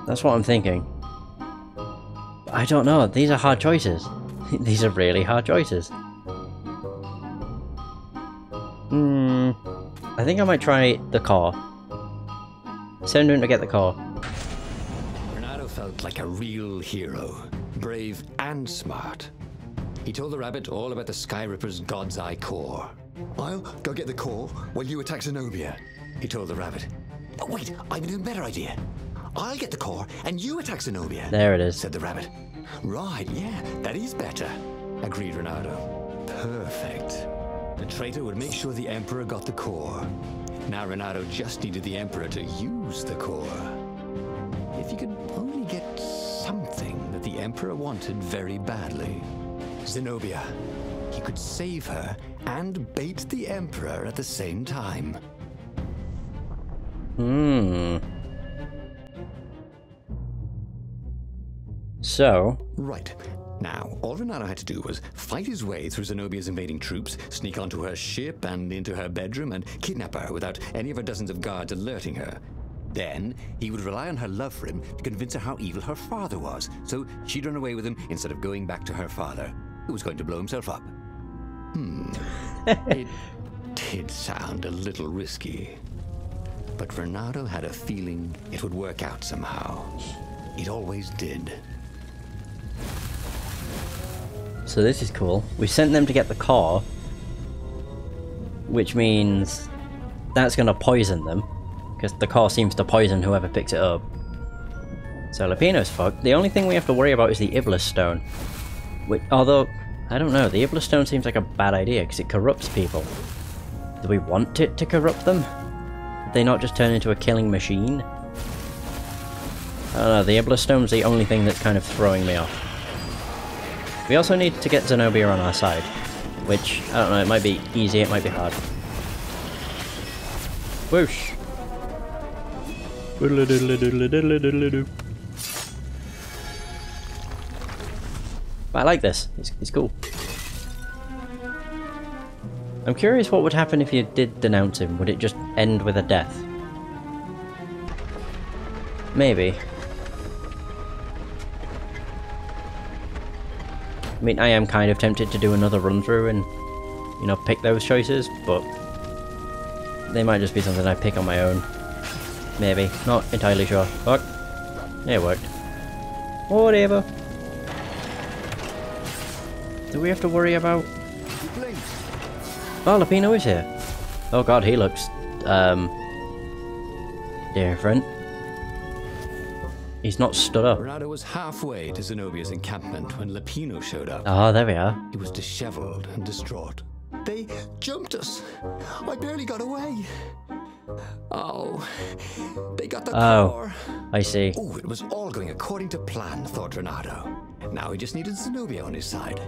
A: That's what I'm thinking. But I don't know, these are hard choices. These are really hard choices. I think I might try the car. Send him to get the car.
B: Renato felt like a real hero, brave and smart. He told the rabbit all about the Sky Ripper's God's Eye core.
C: I'll go get the core while you attack Zenobia.
B: He told the rabbit.
C: Oh, wait, I've an even better idea. I'll get the core and you attack Zenobia.
A: There it is.
B: Said the rabbit. Right, yeah, that is better, agreed Renato. Perfect. The traitor would make sure the Emperor got the core. Now Renato just needed the Emperor to use the core. If he could only get something that the Emperor wanted very badly. Zenobia. He could save her and bait the Emperor at the same time.
A: So...
B: Right. Now, all Renato had to do was fight his way through Zenobia's invading troops, sneak onto her ship and into her bedroom, and kidnap her without any of her dozens of guards alerting her. Then, he would rely on her love for him to convince her how evil her father was, so she'd run away with him instead of going back to her father, who was going to blow himself up. It did sound a little risky. But Renato had a feeling it would work out somehow. It always did.
A: So this is cool. We sent them to get the car, which means that's going to poison them, because the car seems to poison whoever picks it up. So Lapino's fucked. The only thing we have to worry about is the Iblis Stone. Which, although, I don't know, the Iblis Stone seems like a bad idea, because it corrupts people. Do we want it to corrupt them? Did they not just turn into a killing machine? I don't know, the Iblis Stone's the only thing that's kind of throwing me off. We also need to get Zenobia on our side, which, I don't know, it might be easy, it might be hard. Whoosh! But I like this, it's cool. I'm curious what would happen if you did denounce him. Would it just end with a death? Maybe. I mean, I am kind of tempted to do another run through and, you know, pick those choices, but they might just be something I pick on my own. Maybe. Not entirely sure. Fuck. It worked. Whatever. Do we have to worry about... Oh, Lapino is here. Oh god, he looks, different. He's not stood up.
B: Renato was halfway to Zenobia's encampment when Lupino showed up.
A: Ah, there we are.
B: He was disheveled and distraught.
C: They jumped us. I barely got away. Oh, they got the core.
A: I see.
B: Oh, it was all going according to plan, thought Renato. Now he just needed Zenobia on his side.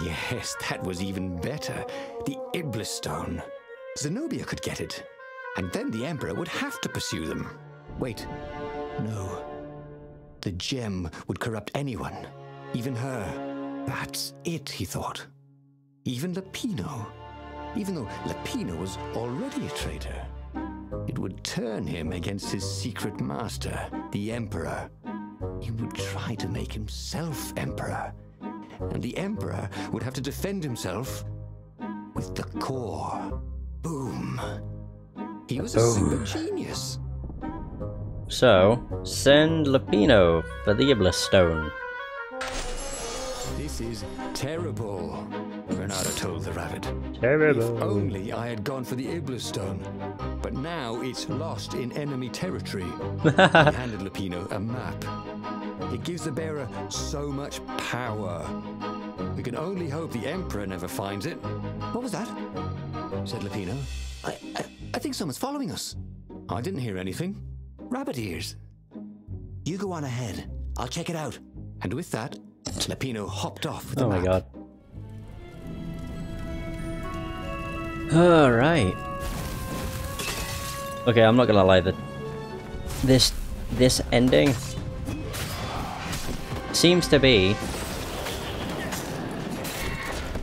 B: Yes, that was even better. The Iblis Stone. Zenobia could get it. And then the Emperor would have to pursue them. Wait, no. The gem would corrupt anyone, even her. That's it, he thought. Even Lupino. Even though Lupino was already a traitor. It would turn him against his secret master, the Emperor. He would try to make himself Emperor. And the Emperor would have to defend himself with the core. Boom. He was a super genius.
A: So, send Lupino for the Iblis Stone.
B: This is terrible, Renato told the rabbit.
A: Terrible.
B: If only I had gone for the Iblis Stone. But now it's lost in enemy territory. He handed Lupino a map. It gives the bearer so much power. We can only hope the Emperor never finds it. What was that? Said Lupino. I think someone's following us. I didn't hear anything. Rabbit ears. You go on ahead. I'll check it out. And with that, Lupino hopped off with the map.
A: Oh my god. Alright. Okay, I'm not gonna lie, this ending seems to be,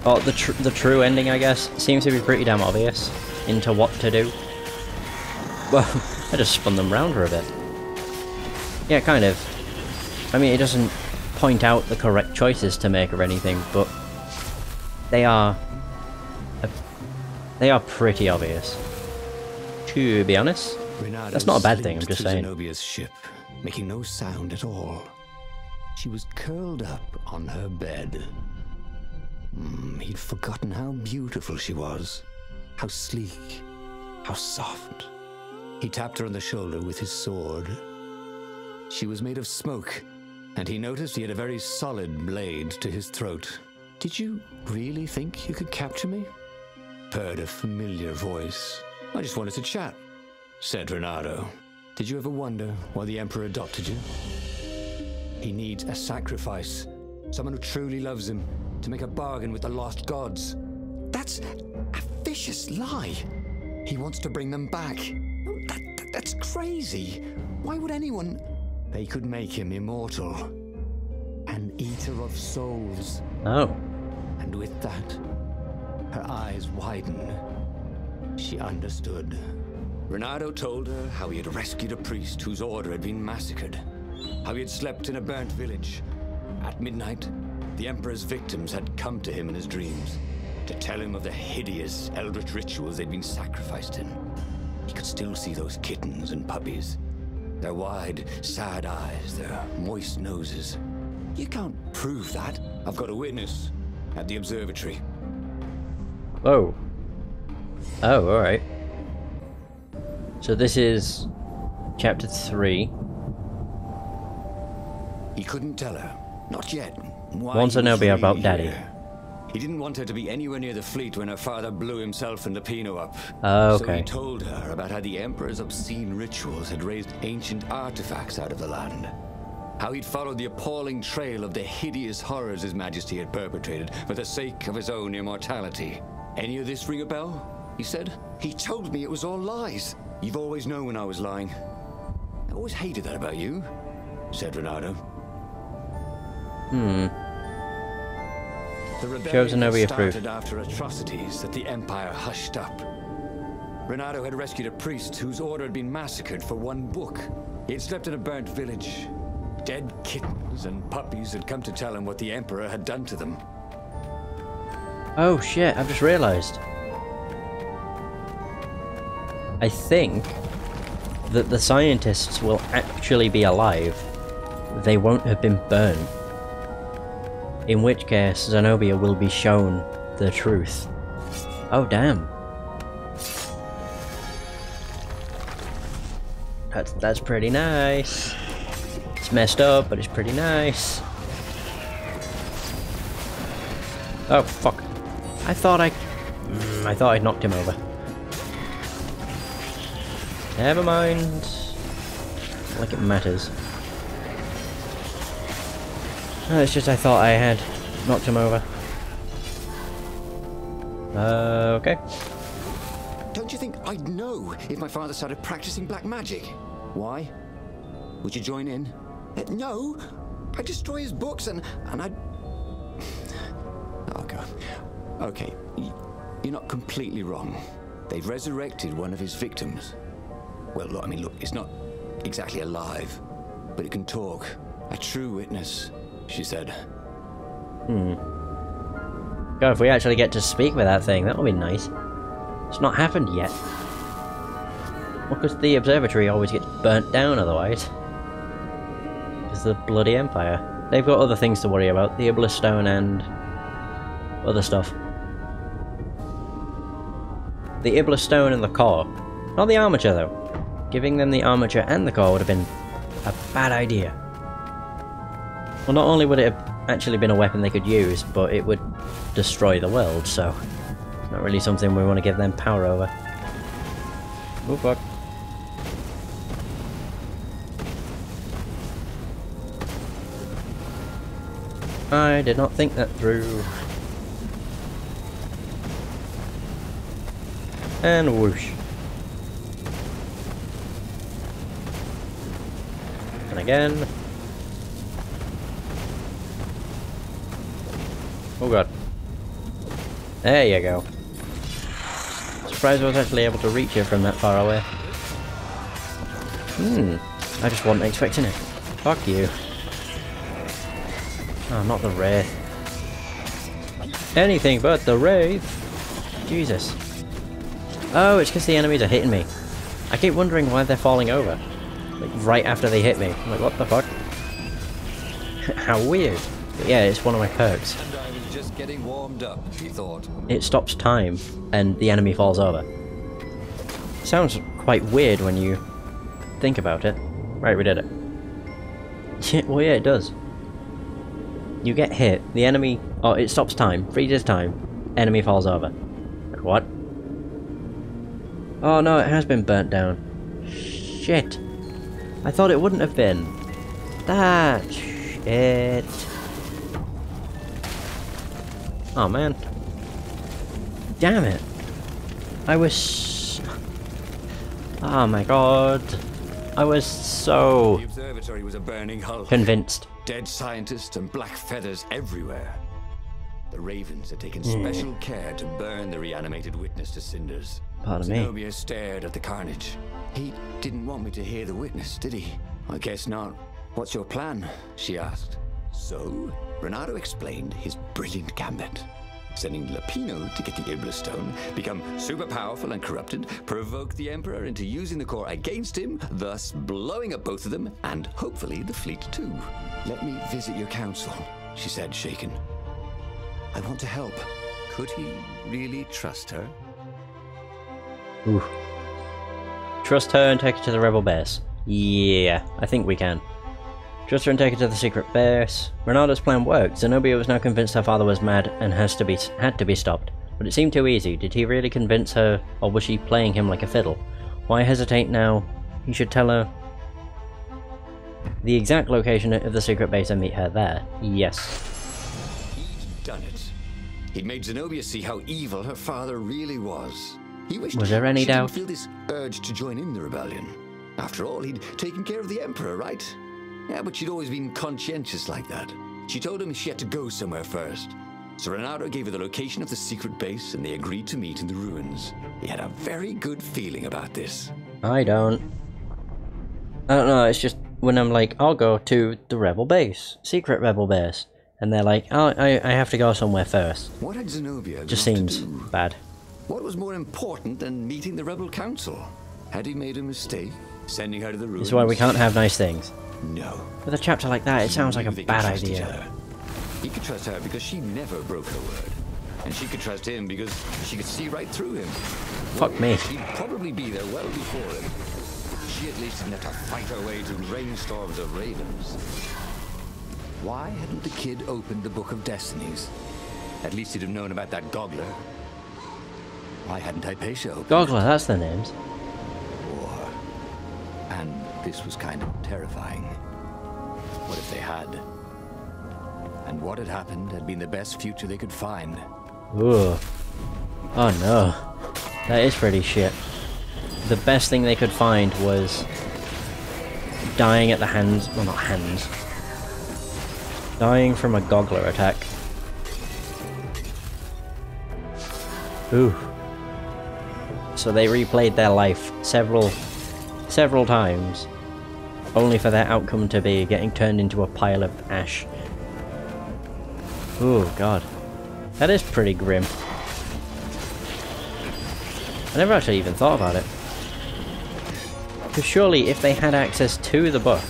A: or the true ending, I guess, seems to be pretty damn obvious into what to do. Well, I just spun them round for a bit. Yeah, kind of. I mean, it doesn't point out the correct choices to make or anything, but they are pretty obvious. To be honest, that's not a bad thing, I'm just saying.
B: Zenobia's ship, making no sound at all. She was curled up on her bed. He'd forgotten how beautiful she was, how sleek, how soft. He tapped her on the shoulder with his sword. She was made of smoke, and he noticed he had a very solid blade to his throat. Did you really think you could capture me? Heard a familiar voice. I just wanted to chat, said Renato. Did you ever wonder why the Emperor adopted you? He needs a sacrifice, someone who truly loves him, to make a bargain with the lost gods. That's a vicious lie. He wants to bring them back. That's crazy. Why would anyone... They could make him immortal. An eater of souls.
A: Oh.
B: And with that, her eyes widened. She understood. Renato told her how he had rescued a priest whose order had been massacred. How he had slept in a burnt village. At midnight, the Emperor's victims had come to him in his dreams to tell him of the hideous eldritch rituals they'd been sacrificed in. He could still see those kittens and puppies. Their wide, sad eyes, their moist noses. You can't prove that. I've got a witness at the observatory.
A: Oh. Oh, alright. So this is chapter 3.
B: He couldn't tell her. Not yet. Why
A: Wants to know about Daddy.
B: Here. He didn't want her to be anywhere near the fleet when her father blew himself and Lupino up.
A: Oh, okay.
B: So he told her about how the Emperor's obscene rituals had raised ancient artifacts out of the land. How he'd followed the appalling trail of the hideous horrors His Majesty had perpetrated for the sake of his own immortality. Any of this ring a bell? He said. He told me it was all lies. You've always known when I was lying. I always hated that about you, said Renato. The rebellion started after atrocities that the Empire hushed up. Renato had rescued a priest whose order had been massacred for one book. He had slept in a burnt village. Dead kittens and puppies had come to tell him what the Emperor had done to them.
A: Oh shit, I've just realised. I think that the scientists will actually be alive. They won't have been burned. In which case, Zenobia will be shown the truth. Oh damn. That's pretty nice. It's messed up, but it's pretty nice. Oh fuck! I thought I'd knocked him over. Never mind. Not like it matters. No, it's just I thought I had knocked him over. Okay.
C: Don't you think I'd know if my father started practicing black magic? Why? Would you join in? No! I'd destroy his books and I'd... Oh, God. Okay, you're not completely wrong. They've resurrected one of his victims. Well, look, I mean, look, it's not exactly alive, but it can talk. A true witness, she said.
A: God, if we actually get to speak with that thing, that'll be nice. It's not happened yet. Well, because the observatory always gets burnt down otherwise. Because the bloody Empire. They've got other things to worry about. The Iblis Stone and other stuff. The Iblis Stone and the core. Not the armature, though. Giving them the armature and the core would have been a bad idea. Well, not only would it have actually been a weapon they could use, but it would destroy the world, so it's not really something we want to give them power over. Oh fuck. I did not think that through. And whoosh. And again. Oh god. There you go. Surprised I was actually able to reach it from that far away. I just wasn't expecting it. Fuck you. Oh, not the Wraith. Anything but the Wraith! Jesus. Oh, it's because the enemies are hitting me. I keep wondering why they're falling over. Like, right after they hit me. I'm like, what the fuck? How weird. But yeah, it's one of my perks.
B: And I was just getting warmed up, he thought.
A: It stops time, and the enemy falls over. Sounds quite weird when you think about it. Right, we did it. Yeah, well, yeah, it does. You get hit, the enemy... Oh, it stops time, freezes time, enemy falls over. Like, what? Oh no, it has been burnt down. Shit. I thought it wouldn't have been. That shit. Oh man. Damn it. I was... Oh my god. I was so...
C: The observatory was a burning hull.
A: Convinced.
C: Dead scientists and black feathers everywhere. The Ravens had taken special care to burn the reanimated witness to cinders.
A: Pardon me.
C: Zenobia stared at the carnage. He didn't want me to hear the witness, did he? I guess not. What's your plan? She asked. So, Renato explained his brilliant gambit. Sending Lapino to get the Iblis Stone, become super powerful and corrupted, provoke the Emperor into using the core against him, thus blowing up both of them, and hopefully the fleet too. Let me visit your council, she said, shaken. I want to help.
B: Could he really trust her?
A: Ooh. Trust her and take her to the rebel base. Yeah, I think we can. Trust her and take her to the secret base. Ronaldo's plan worked. Zenobia was now convinced her father was mad and had to be stopped. But it seemed too easy. Did he really convince her, or was she playing him like a fiddle? Why hesitate now? He should tell her the exact location of the secret base and meet her there. Yes.
C: He'd done it. He'd made Zenobia see how evil her father really was. He wished
A: Was there any
C: she
A: doubt?
C: didn't feel this urge to join in the rebellion. After all, he'd taken care of the Emperor, right? Yeah, but she'd always been conscientious like that. She told him she had to go somewhere first. So Renato gave her the location of the secret base and they agreed to meet in the ruins. He had a very good feeling about this.
A: I don't know, it's just when I'm like, I'll go to the rebel base, secret rebel base, and they're like, oh, I have to go somewhere first.
C: What had Zenobia
A: Just
C: got
A: seems
C: to do?
A: bad.
C: What was more important than meeting the rebel council? Had he made a mistake, sending her to the ruins?
A: This is why we can't have nice things.
C: No.
A: With a chapter like that, it sounds like a
C: They could
A: bad
C: trust each
A: idea.
C: other. He could trust her because she never broke her word. And she could trust him because she could see right through him.
A: Fuck me.
C: She'd probably be there well before him. She at least didn't have to fight her way through rainstorms of ravens. Why hadn't the kid opened the Book of Destinies? At least he'd have known about that goggler. Why hadn't Hypatia opened
A: Goggler, that's their names.
C: War. And this was kind of terrifying. What if they had? And what had happened had been the best future they could find.
A: Ooh. Oh no. That is pretty shit. The best thing they could find was dying at the hands, well not hands, dying from a goggler attack. Ooh. So they replayed their life several times, only for their outcome to be getting turned into a pile of ash. Ooh, god. That is pretty grim. I never actually even thought about it. Because surely if they had access to the book,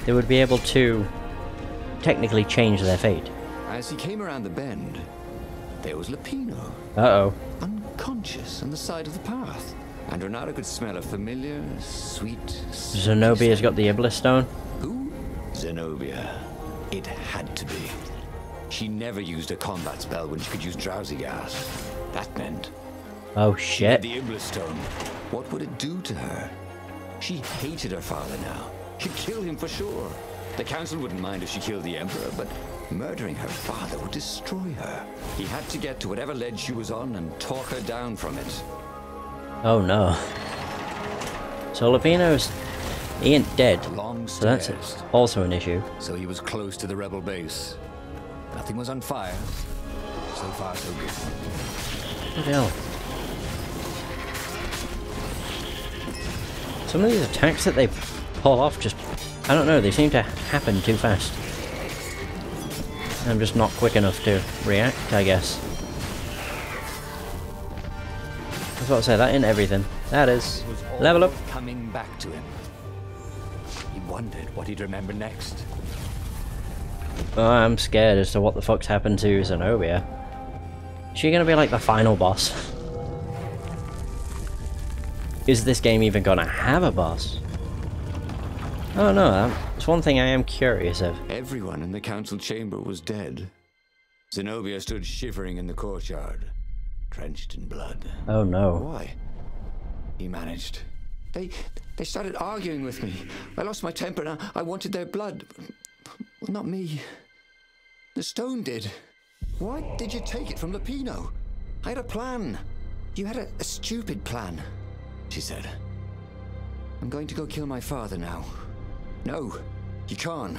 A: they would be able to technically change their fate.
C: As he came around the bend, there was Lupino,
A: Uh-oh.
C: unconscious on the side of the path. And Renato could smell a familiar, sweet...
A: Zenobia's got the Iblis Stone?
C: Who? Zenobia. It had to be. She never used a combat spell when she could use drowsy gas. That meant...
A: Oh shit.
C: The Iblis Stone. What would it do to her? She hated her father now. She'd kill him for sure. The council wouldn't mind if she killed the Emperor, but murdering her father would destroy her. He had to get to whatever ledge she was on and talk her down from it.
A: Oh no. So Lupino's... he ain't dead.
C: Long
A: So that's
C: stairs.
A: also an issue.
C: So he was close to the rebel base. Nothing was on fire. So far, so good.
A: What the hell? Some of these attacks that they pull off just... I don't know, they seem to happen too fast. I'm just not quick enough to react, I guess. I was about to say, that ain't everything. That is. Level up.
C: Coming back to him. He wondered what he'd remember next.
A: Oh, I'm scared as to what the fuck's happened to Zenobia. Is she gonna be like the final boss? Is this game even gonna have a boss? Oh no, that's one thing I am curious of.
C: Everyone in the council chamber was dead. Zenobia stood shivering in the courtyard, drenched in blood.
A: Oh no.
C: Why? He managed. They started arguing with me. I lost my temper and I wanted their blood. Well, not me. The stone did. Why did you take it from Lupino? I had a plan. You had a stupid plan, she said. I'm going to go kill my father now. No, you can't.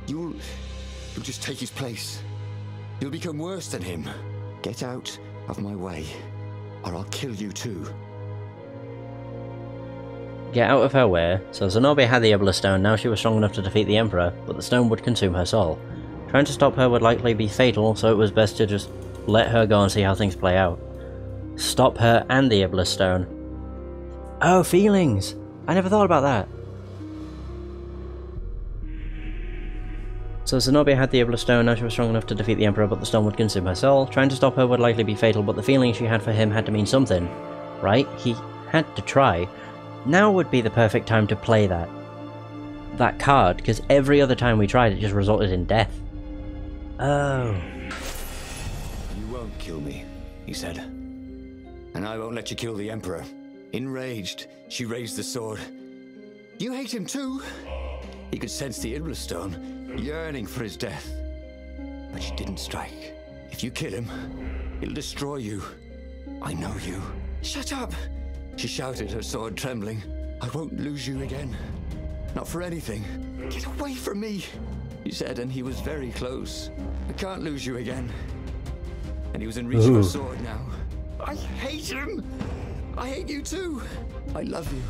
C: You'll just take his place. You'll become worse than him. Get out of my way, or I'll kill you too.
A: Get out of her way. So Zenobia had the Iblis Stone, now she was strong enough to defeat the Emperor, but the stone would consume her soul. Trying to stop her would likely be fatal, so it was best to just let her go and see how things play out. Stop her and the Iblis Stone. Oh, feelings! I never thought about that. So Zenobia had the Iblis Stone, now she was strong enough to defeat the Emperor, but the stone would consume her soul. Trying to stop her would likely be fatal, but the feeling she had for him had to mean something. Right? He had to try. Now would be the perfect time to play that card, because every other time we tried it just resulted in death. Oh.
C: You won't kill me, he said. And I won't let you kill the Emperor. Enraged, she raised the sword. You hate him too? He could sense the Iblis Stone, yearning for his death. But she didn't strike. If you kill him, he'll destroy you. I know you. Shut up! She shouted, her sword trembling. I won't lose you again. Not for anything. Get away from me, he said, and he was very close. I can't lose you again. And he was in reach of her sword now. I hate him! I hate you too! I love you,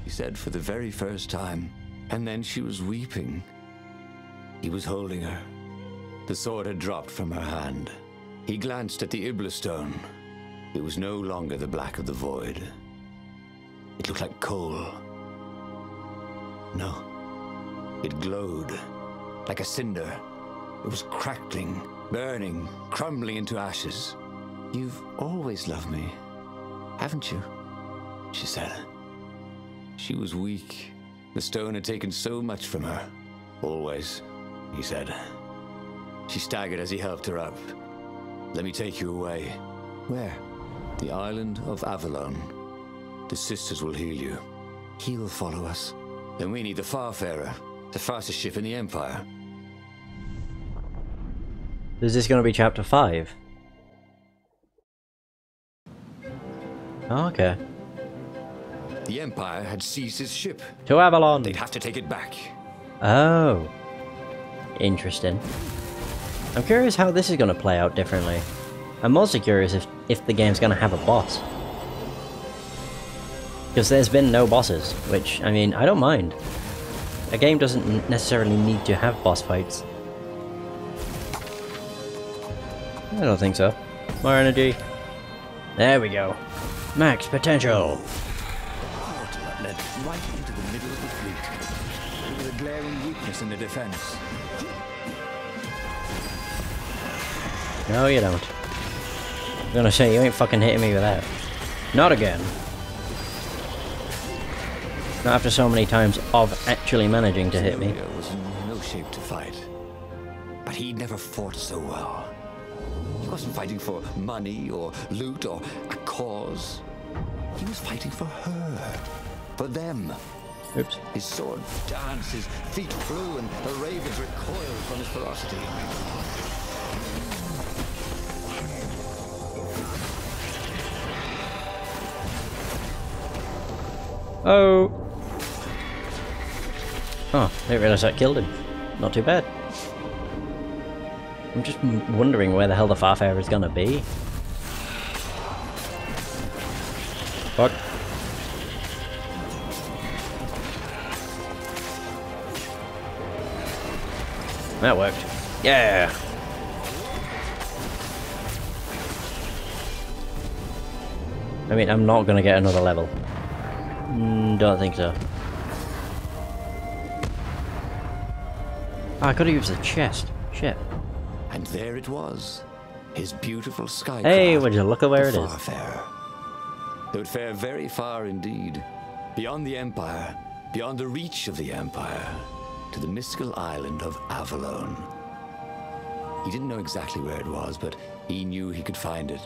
C: he said for the very first time. And then she was weeping. He was holding her. The sword had dropped from her hand. He glanced at the Iblis Stone. It was no longer the black of the void. It looked like coal. No. It glowed, like a cinder. It was crackling, burning, crumbling into ashes. You've always loved me, haven't you? She said. She was weak. The stone had taken so much from her. Always, he said. She staggered as he helped her up. Let me take you away. Where? The island of Avalon. The sisters will heal you. He'll follow us. Then we need the Farfarer, the fastest ship in the Empire.
A: Is this going to be chapter 5? Oh, okay.
C: The Empire had seized his ship.
A: To Avalon!
C: They'd have to take it back.
A: Oh. Interesting. I'm curious how this is going to play out differently. I'm also curious if the game's going to have a boss. Because there's been no bosses, which, I mean, I don't mind. A game doesn't necessarily need to have boss fights. I don't think so. More energy. There we go. Max potential.
C: Portal led right into the middle of the fleet. There was a glaring weakness in the defense.
A: No, you don't. I'm gonna say, you ain't fucking hitting me with that. Not again. Not after so many times of actually managing to hit me.
C: He was in no shape to fight. But he never fought so well. He wasn't fighting for money or loot or a cause. He was fighting for her. For them.
A: Oops.
C: His sword danced, his feet flew, and the ravens recoiled from his ferocity.
A: Oh! Oh, I didn't realise that killed him. Not too bad. I'm just wondering where the hell the Farfarer is gonna be. Fuck. That worked. Yeah! I mean, I'm not gonna get another level. Don't think so. I could have used the chest. Shit.
C: And there it was. His beautiful sky.
A: Hey, would you look at where it is?
C: Farfarer. They would fare very far indeed. Beyond the Empire. Beyond the reach of the Empire. To the mystical island of Avalon. He didn't know exactly where it was, but he knew he could find it.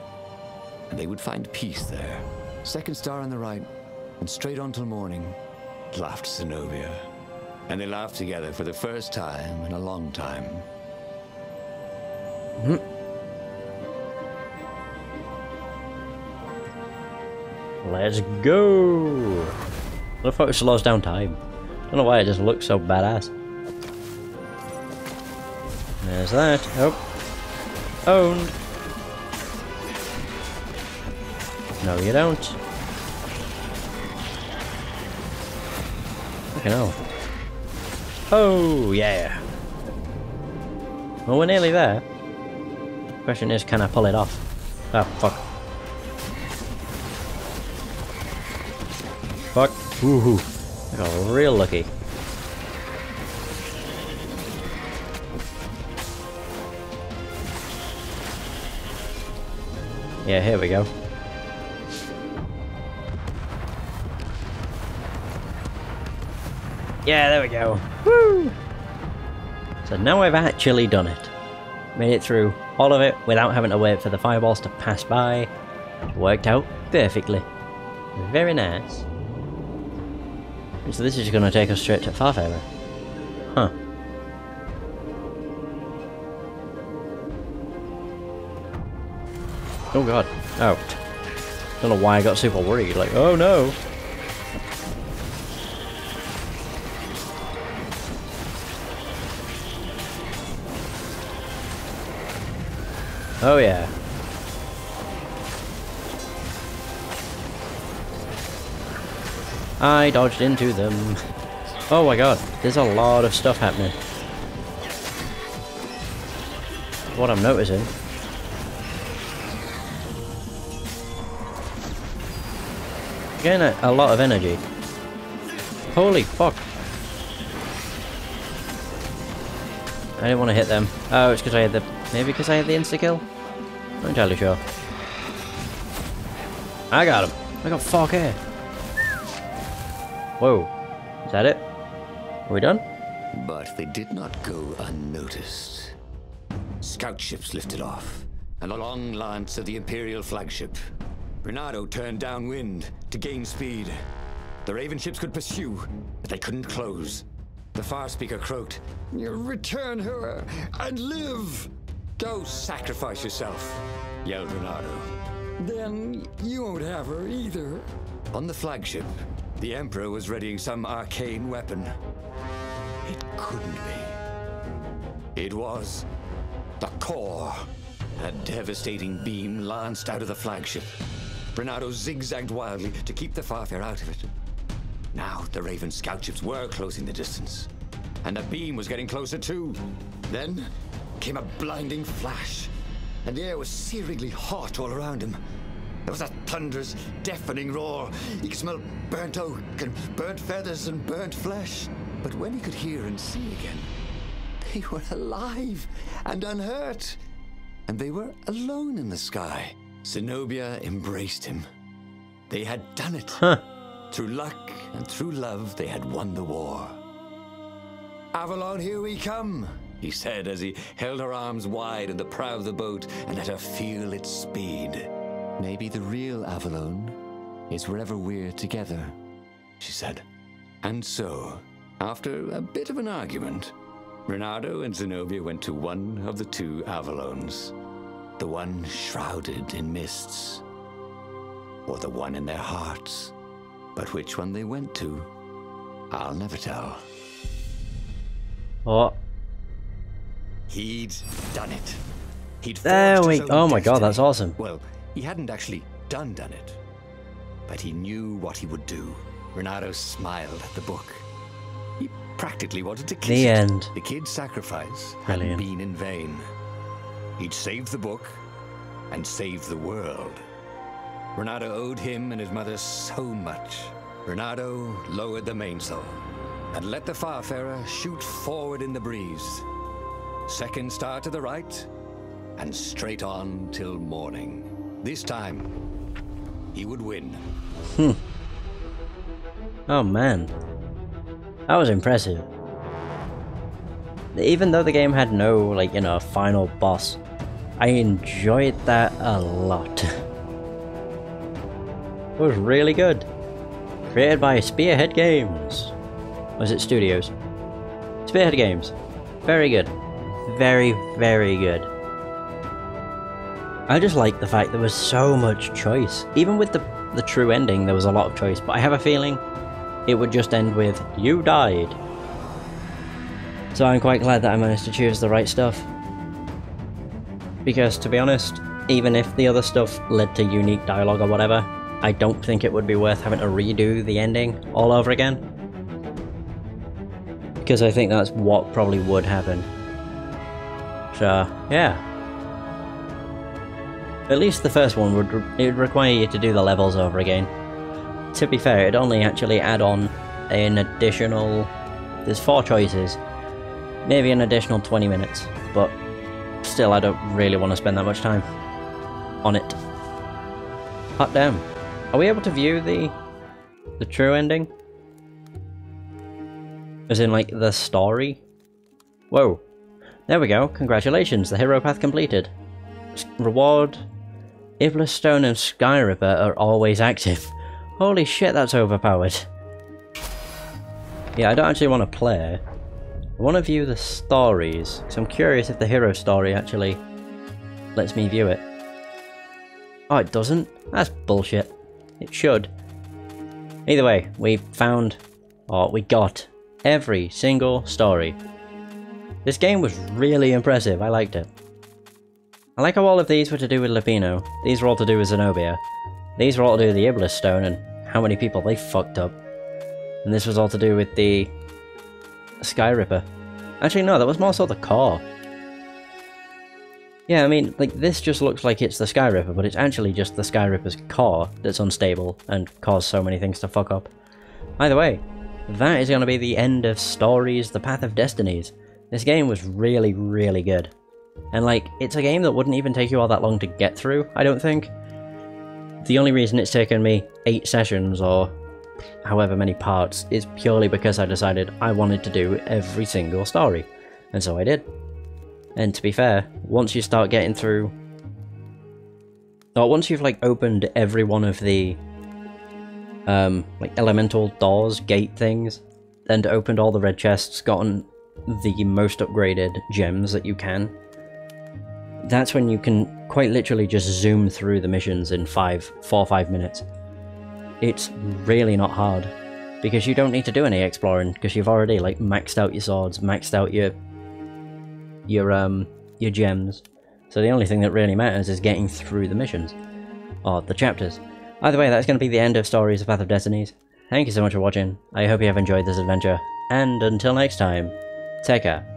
C: And they would find peace there. Second star on the right. And straight on till morning, laughed Zenobia. And they laughed together for the first time in a long time.
A: Let's go! I thought it slows down time. Don't know why it just looks so badass. There's that. Oh. Owned. No, you don't. Fucking hell. Oh, yeah. Well, we're nearly there. Question is, can I pull it off? Oh, fuck. Fuck. Woohoo. I got real lucky. Yeah, here we go. Yeah, there we go. Woo! So now I've actually done it. Made it through all of it without having to wait for the fireballs to pass by. It worked out perfectly. Very nice. So this is going to take us straight to Farfarer. Huh. Oh god. Oh. Don't know why I got super worried. Like, oh no. Oh yeah. I dodged into them. Oh my god, there's a lot of stuff happening. What I'm noticing. Getting a lot of energy. Holy fuck. I didn't want to hit them. Oh, it's because I had the... Maybe because I had the insta-kill? Not entirely sure. I got him. I got 4K. Whoa. Is that it? Are we done?
B: But they did not go unnoticed. Scout ships lifted off, and the long lance of the Imperial flagship. Bernardo turned downwind to gain speed. The Raven ships could pursue, but they couldn't close. The far speaker croaked,
F: You return her and live!
B: "Go sacrifice yourself," yelled Bernardo.
F: Then you won't have her either.
B: On the flagship, the Emperor was readying some arcane weapon. It couldn't be. It was the core. A devastating beam lanced out of the flagship. Bernardo zigzagged wildly to keep the Farfair out of it. Now the Raven scout ships were closing the distance, and the beam was getting closer too. Then came a blinding flash, and the air was searingly hot all around him. There was a thunderous, deafening roar. He could smell burnt oak and burnt feathers and burnt flesh. But when he could hear and see again, they were alive and unhurt. And they were alone in the sky. Zenobia embraced him. They had done it.
A: Huh.
B: Through luck and through love, they had won the war. "Avalon, here we come," he said as he held her arms wide in the prow of the boat and let her feel its speed. "Maybe the real Avalon is wherever we're together," she said. And so, after a bit of an argument, Bernardo and Zenobia went to one of the two Avalons. The one shrouded in mists, or the one in their hearts. But which one they went to, I'll never tell.
A: What?
B: He'd done it. He'd
A: There
B: forged
A: we...
B: his own
A: Oh my god,
B: destiny.
A: that's awesome.
B: Well, he hadn't actually done it, but he knew what he would do. Bernardo smiled at the book. He practically wanted to kiss
A: The
B: it.
A: end.
B: The kid's sacrifice
A: Brilliant.
B: hadn't been in vain. He'd saved the book and saved the world. Bernardo owed him and his mother so much. Bernardo lowered the mainsail and let the Farfarer shoot forward in the breeze. Second star to the right, and straight on till morning. This time, he would win.
A: Oh man. That was impressive. Even though the game had no, like, you know, final boss, I enjoyed that a lot. It was really good. Created by Spearhead Games. Was it Studios? Spearhead Games. Very good. Very, very good. I just like the fact there was so much choice. Even with the true ending, there was a lot of choice, but I have a feeling it would just end with, you died. So I'm quite glad that I managed to choose the right stuff. Because, to be honest, even if the other stuff led to unique dialogue or whatever, I don't think it would be worth having to redo the ending all over again. Because I think that's what probably would happen. So, yeah. At least the first one would require you to do the levels over again. To be fair, it'd only actually add on an additional... There's 4 choices. Maybe an additional 20 minutes, but still I don't really want to spend that much time on it. Hot damn. Are we able to view the true ending? As in, like, the story? Whoa. There we go. Congratulations, the hero path completed. Reward. Iblis Stone and Sky Ripper are always active. Holy shit, that's overpowered. Yeah, I don't actually want to play. I want to view the stories, because I'm curious if the hero story actually lets me view it. Oh, it doesn't? That's bullshit. It should. Either way, we found, or we got, every single story. This game was really impressive, I liked it. I like how all of these were to do with Lupino, these were all to do with Zenobia, these were all to do with the Iblis Stone and how many people they fucked up. And this was all to do with the Sky Ripper. Actually no, that was more so the core. Yeah, I mean, like, this just looks like it's the Sky Ripper, but it's actually just the Sky Ripper's core that's unstable and caused so many things to fuck up. Either way, that is going to be the end of Stories, The Path of Destinies. This game was really, really good. And, like, it's a game that wouldn't even take you all that long to get through, I don't think. The only reason it's taken me 8 sessions, or however many parts is purely because I decided I wanted to do every single story. And so I did. And to be fair, once you start getting through... Or once you've like opened every one of the like elemental doors, gate things, and opened all the red chests, gotten the most upgraded gems that you can, that's when you can quite literally just zoom through the missions in 4 or 5 minutes. It's really not hard, because you don't need to do any exploring, because you've already like maxed out your swords, maxed out your gems. So the only thing that really matters is getting through the missions, or the chapters. Either way, that's going to be the end of Stories of Path of Destinies. Thank you so much for watching. I hope you have enjoyed this adventure, and until next time, take care.